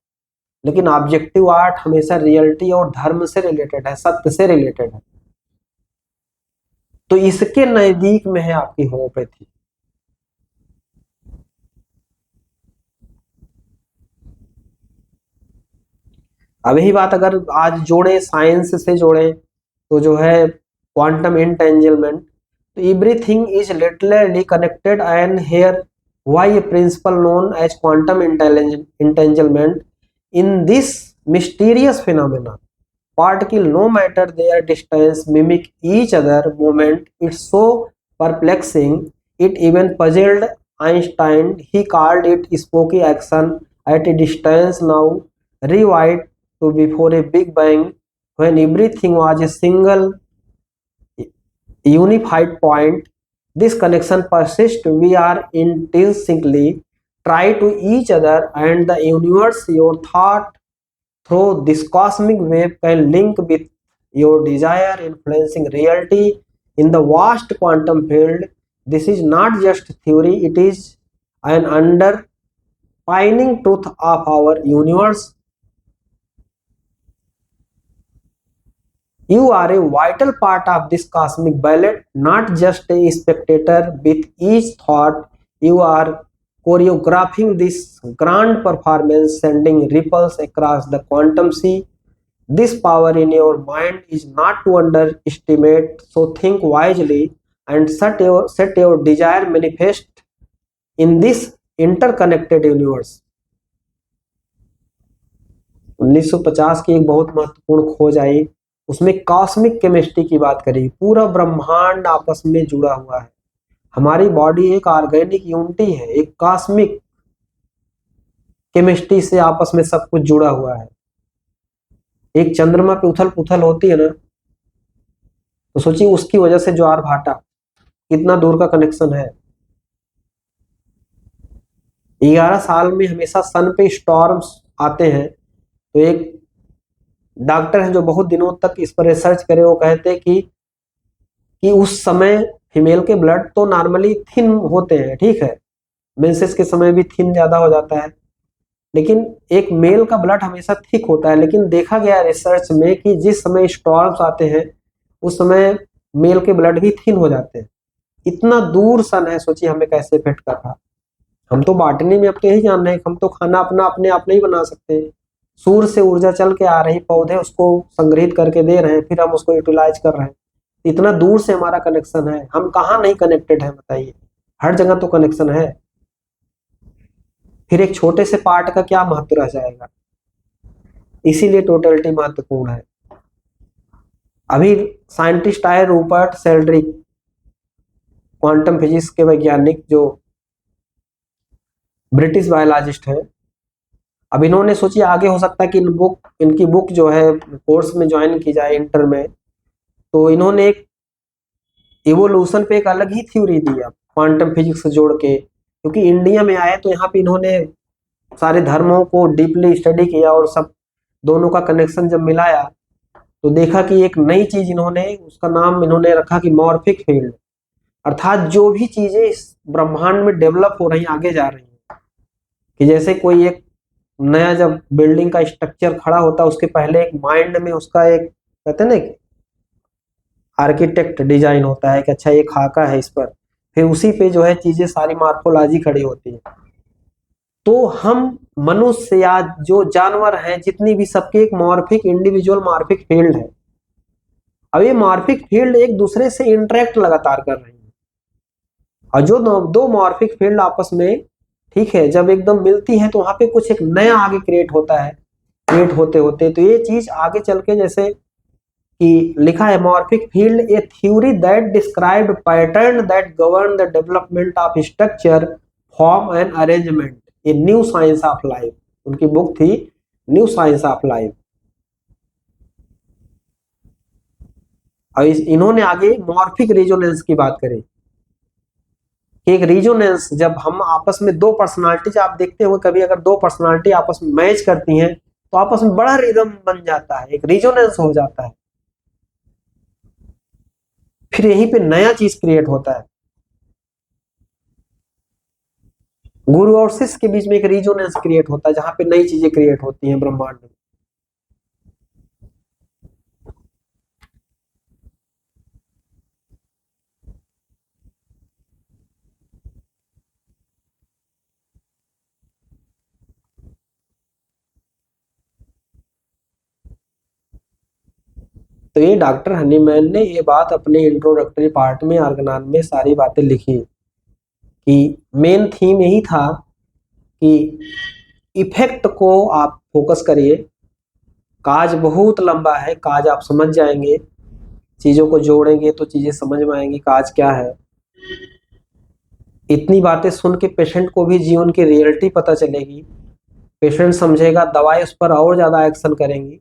लेकिन ऑब्जेक्टिव आर्ट हमेशा रियलिटी और धर्म से रिलेटेड है, सत्य से रिलेटेड है। तो इसके नजदीक में है आपकी होम्योपैथी। अब यही बात अगर आज जोड़े साइंस से जोड़े तो जो है क्वांटम इंटेंजलमेंट, तो everything is literally connected and here why a principle known as quantum entanglement in this mysterious phenomena particle no matter their distance mimic each other movement. It's so perplexing. It even puzzled Einstein. He called it spooky action at a distance. Now rewind to before a Big Bang, when everything was a single unified point. This connection persists. We are intrinsically tied to each other and the universe. Your thought through this cosmic wave can link with your desire, influencing reality in the vast quantum field. This is not just theory, it is an underpinning truth of our universe. You are a vital part of this cosmic ballet, not just a spectator. With each thought, you are choreographing this grand performance, sending ripples across the quantum sea. This power in your mind is not to underestimate, so think wisely and set your desire manifest in this interconnected universe. 1950 की एक बहुत महत्वपूर्ण खोज आई, उसमें cosmic chemistry की बात करी। पूरा ब्रह्मांड आपस में जुड़ा हुआ है। हमारी बॉडी एक ऑर्गेनिक यूनिटी है, एक कॉस्मिक केमिस्ट्री से आपस में सब कुछ जुड़ा हुआ है। एक चंद्रमा पे उथल पुथल होती है ना, तो सोचिए उसकी वजह से ज्वार भाटा, कितना दूर का कनेक्शन है। 11 साल में हमेशा सन पे स्टॉर्म्स आते हैं। तो एक डॉक्टर है जो बहुत दिनों तक इस पर रिसर्च करे, वो कहते हैं कि उस समय फीमेल के ब्लड तो नॉर्मली थिन होते हैं, ठीक है, मेंसेस के समय भी थिन ज्यादा हो जाता है, लेकिन एक मेल का ब्लड हमेशा थिक होता है। लेकिन देखा गया रिसर्च में कि जिस समय स्टॉर्म्स आते हैं उस समय मेल के ब्लड भी थिन हो जाते हैं। इतना दूर सन है, सोचिए हमें कैसे इफेक्ट कर रहा। हम तो बॉटनी में अब तो यही जान रहे हैं, हम तो खाना अपना अपने आप नहीं बना सकते। सूर्य से ऊर्जा चल के आ रही, पौधे उसको संग्रहित करके दे रहे हैं, फिर हम उसको यूटिलाइज कर रहे हैं। इतना दूर से हमारा कनेक्शन है, हम कहाँ नहीं कनेक्टेड है बताइए, हर जगह तो कनेक्शन है। फिर एक छोटे से पार्ट का क्या महत्व रह जाएगा। इसीलिए टोटलिटी महत्वपूर्ण है। अभी साइंटिस्ट आए रूपर्ट सेल्ड्रिक, क्वांटम फिजिक्स के वैज्ञानिक जो ब्रिटिश बायोलॉजिस्ट है। अब इन्होंने सोची आगे हो सकता है कि इनकी बुक जो है कोर्स में ज्वाइन की जाए इंटर में, तो इन्होंने एक इवोल्यूशन पे एक अलग ही थ्योरी दी अब क्वांटम फिजिक्स से जोड़ के। क्योंकि इंडिया में आए तो यहाँ पे इन्होंने सारे धर्मों को डीपली स्टडी किया और सब दोनों का कनेक्शन जब मिलाया तो देखा कि एक नई चीज इन्होंने, उसका नाम इन्होंने रखा कि मॉर्फिक फील्ड। अर्थात जो भी चीजें इस ब्रह्मांड में डेवलप हो रही, आगे जा रही हैं, कि जैसे कोई एक नया जब बिल्डिंग का स्ट्रक्चर खड़ा होता है उसके पहले एक माइंड में उसका एक कहते हैं ना आर्किटेक्ट डिजाइन होता है कि अच्छा ये खाका है इस पर, फिर उसी पे जो है चीजें सारी मार्फोलॉजी खड़ी होती है। तो हम मनुष्य या जो जानवर हैं जितनी भी, सबके एक मॉर्फिक इंडिविजुअल मॉर्फिक फील्ड है। अब ये मॉर्फिक फील्ड एक दूसरे से इंटरेक्ट लगातार कर रही है, और जो दो मॉर्फिक फील्ड आपस में, ठीक है, जब एकदम मिलती है तो वहां पे कुछ एक नया आगे क्रिएट होता है। क्रिएट होते होते तो ये चीज आगे चल के, जैसे कि लिखा है morphic field A theory that described pattern that govern the development of structure form and arrangement a new science of life. उनकी बुक थी न्यू साइंस ऑफ लाइफ। और इन्होंने आगे मॉर्फिक रेजोनेंस की बात करी। एक रेजोनेंस, जब हम आपस में दो पर्सनालिटीज, आप देखते हो कभी अगर दो पर्सनालिटी आपस में मैच करती हैं तो आपस में बड़ा रिदम बन जाता है, एक रेजोनेंस हो जाता है, फिर यहीं पे नया चीज क्रिएट होता है। गुरु और शिष्य के बीच में एक रेजोनेंस क्रिएट होता है जहां पे नई चीजें क्रिएट होती हैं ब्रह्मांड में। तो ये डॉक्टर हनीमैन ने ये बात अपने इंट्रोडक्टरी पार्ट में ऑर्गेनान में सारी बातें लिखी कि मेन थीम यही था कि इफेक्ट को आप फोकस करिए। काज बहुत लंबा है, काज आप समझ जाएंगे, चीजों को जोड़ेंगे तो चीजें समझ में आएंगी काज क्या है। इतनी बातें सुन के पेशेंट को भी जीवन की रियलिटी पता चलेगी, पेशेंट समझेगा, दवाई उस पर और ज्यादा एक्शन करेंगी,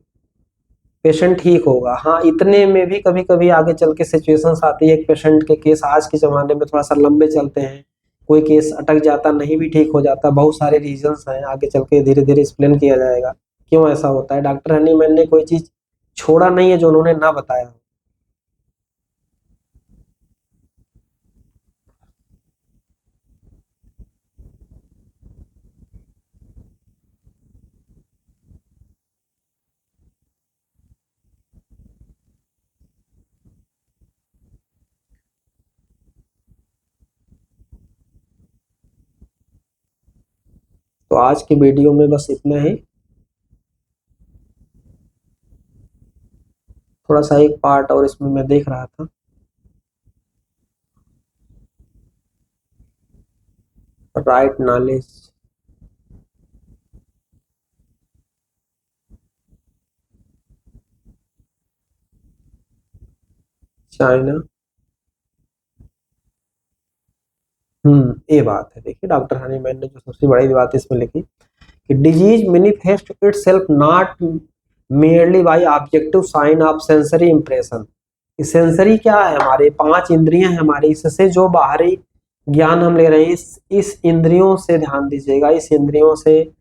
पेशेंट ठीक होगा। हाँ, इतने में भी कभी कभी आगे चल के सिचुएशंस आती है, एक पेशेंट के केस आज के जमाने में थोड़ा सा लंबे चलते हैं, कोई केस अटक जाता, नहीं भी ठीक हो जाता, बहुत सारे रीजंस हैं, आगे चल के धीरे धीरे एक्सप्लेन किया जाएगा क्यों ऐसा होता है। डॉक्टर हनीमैन ने कोई चीज छोड़ा नहीं है जो उन्होंने ना बताया हो। तो आज की वीडियो में बस इतना ही। थोड़ा सा एक पार्ट और इसमें मैं देख रहा था, राइट नॉलेज। चाइना। ये बात है। देखिए डॉक्टर हनीमैन ने जो सबसे बड़ी बात इसमें लिखी कि disease manifest itself not merely by objective sign of sensory impression. Sensory क्या है, हमारे 5 इंद्रियां हैं हमारी, इससे जो बाहरी ज्ञान हम ले रहे हैं, इस इंद्रियों से ध्यान दीजिएगा, इस इंद्रियों से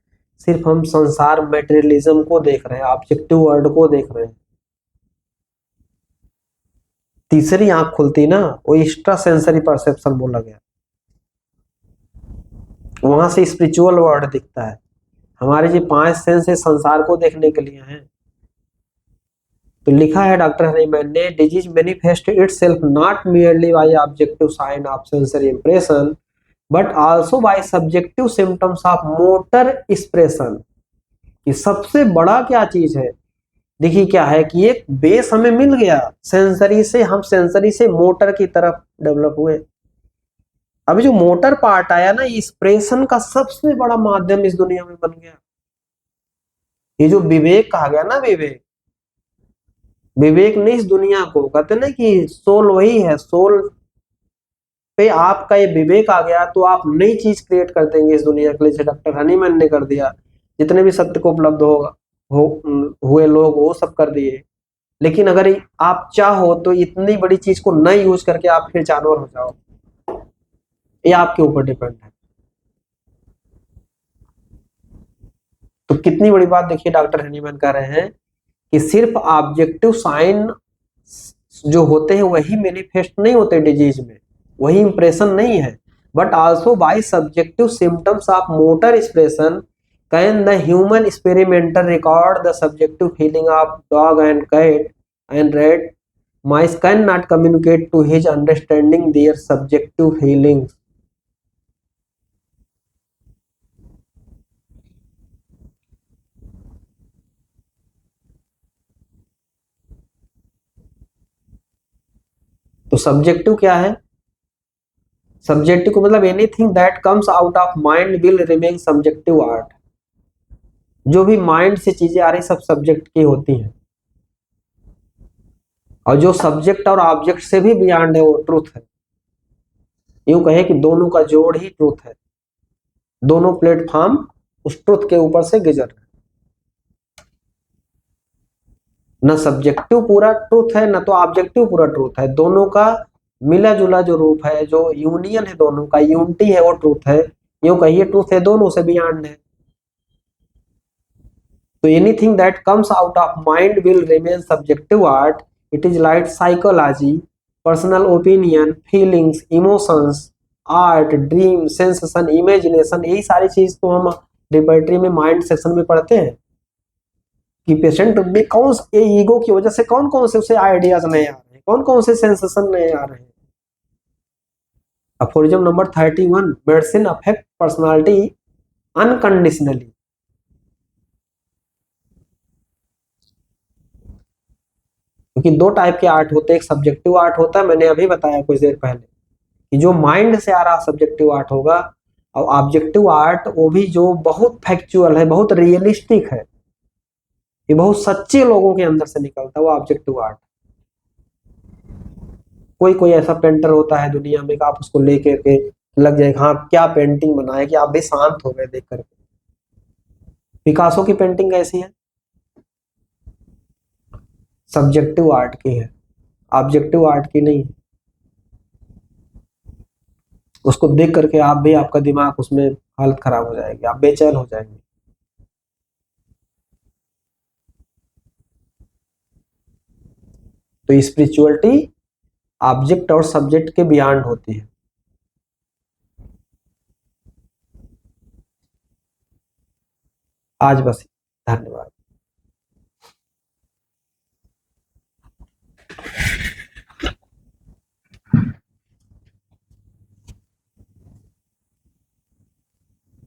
सिर्फ हम संसार मेटेरियलिज्म को देख रहे हैं, ऑब्जेक्टिव वर्ल्ड को देख रहे हैं। तीसरी आंख खुलती ना, वो एक्स्ट्रा सेंसरी परसेप्शन बोला गया, वहां से स्पिरिचुअल वर्ल्ड दिखता है। हमारे जो 5 सेंस है संसार को देखने के लिए हैं। तो लिखा है डॉक्टर हनीमैन ने, disease manifest itself not merely by objective sign of sensory impression but also by subjective symptoms of motor expression. ये सबसे बड़ा क्या चीज है, देखिए क्या है कि एक बेस हमें मिल गया सेंसरी से, हम सेंसरी से मोटर की तरफ डेवलप हुए। अभी जो मोटर पार्ट आया ना, एक्सप्रेशन का सबसे बड़ा माध्यम इस दुनिया में बन गया। ये जो विवेक कहा गया ना, विवेक, विवेक ने इस दुनिया को, कहते ना कि सोल वही है, सोल पे आपका ये विवेक आ गया तो आप नई चीज क्रिएट कर देंगे इस दुनिया के लिए, जैसे डॉक्टर हनीमैन ने कर दिया। जितने भी सत्य को उपलब्ध हुए लोग वो सब कर दिए। लेकिन अगर आप चाहो तो इतनी बड़ी चीज को न यूज करके आप फिर जानवर हो जाओ, ये आपके ऊपर डिपेंड है। तो कितनी बड़ी बात देखिए डॉक्टर हनीमैन कह रहे हैं कि सिर्फ ऑब्जेक्टिव साइन जो होते हैं वही मैनिफेस्ट नहीं होते डिजीज में, वही इंप्रेशन नहीं है, but also by subjective symptoms of motor expression can the human experimenter record the subjective feeling of dog and cat and red mice can not communicate to his understanding their subjective feelings. तो subjective क्या है, subjective को मतलब anything that comes out of mind will remain subjective art. जो भी mind से चीजें आ रही सब सब्जेक्ट की होती हैं, और जो सब्जेक्ट और ऑब्जेक्ट से भी बियॉन्ड है वो ट्रूथ है। यूं कहे कि दोनों का जोड़ ही ट्रूथ है, दोनों प्लेटफॉर्म उस ट्रूथ के ऊपर से गुजर रहे। न सब्जेक्टिव पूरा ट्रूथ है, न तो ऑब्जेक्टिव पूरा ट्रूथ है, दोनों का मिला जुला जो रूप है, जो यूनियन है, दोनों का यूनिटी है, वो ट्रूथ है। यूं कहिए ट्रूथ है, दोनों से बियॉन्ड है। तो anything that comes out of mind will remain subjective art. It is like psychology, personal opinion, feelings, emotions, art, dream, sensation, imagination, यही सारी चीज तो हम रिपर्टरी में माइंड सेक्शन में पढ़ते हैं कि पेशेंट में कौन से ईगो की वजह से कौन कौन से उसे आइडियाज नहीं आ रहे हैं, कौन कौन से सेंसेशन नहीं आ रहे हैं। Aphorism number 31, medicine affect personality unconditionally. क्योंकि दो टाइप के आर्ट होते हैं, एक सब्जेक्टिव आर्ट होता है, मैंने अभी बताया कुछ देर पहले कि जो माइंड से आ रहा सब्जेक्टिव आर्ट होगा, और ऑब्जेक्टिव आर्ट वो भी जो बहुत फैक्चुअल है, बहुत रियलिस्टिक है, ये बहुत सच्चे लोगों के अंदर से निकलता है वो ऑब्जेक्टिव आर्ट। कोई कोई ऐसा पेंटर होता है दुनिया में कि आप उसको लेकर के लग जाएगा हाँ क्या पेंटिंग बनाए, कि आप भी शांत हो गए देख करके। पिकासो की पेंटिंग कैसी है? सब्जेक्टिव आर्ट की है, ऑब्जेक्टिव आर्ट की नहीं है। उसको देख करके आप भी, आपका दिमाग उसमें हालत खराब हो जाएगी, आप बेचैन हो जाएंगे। तो स्पिरिचुअलिटी ऑब्जेक्ट और सब्जेक्ट के बियॉन्ड होती है। आज बस, धन्यवाद।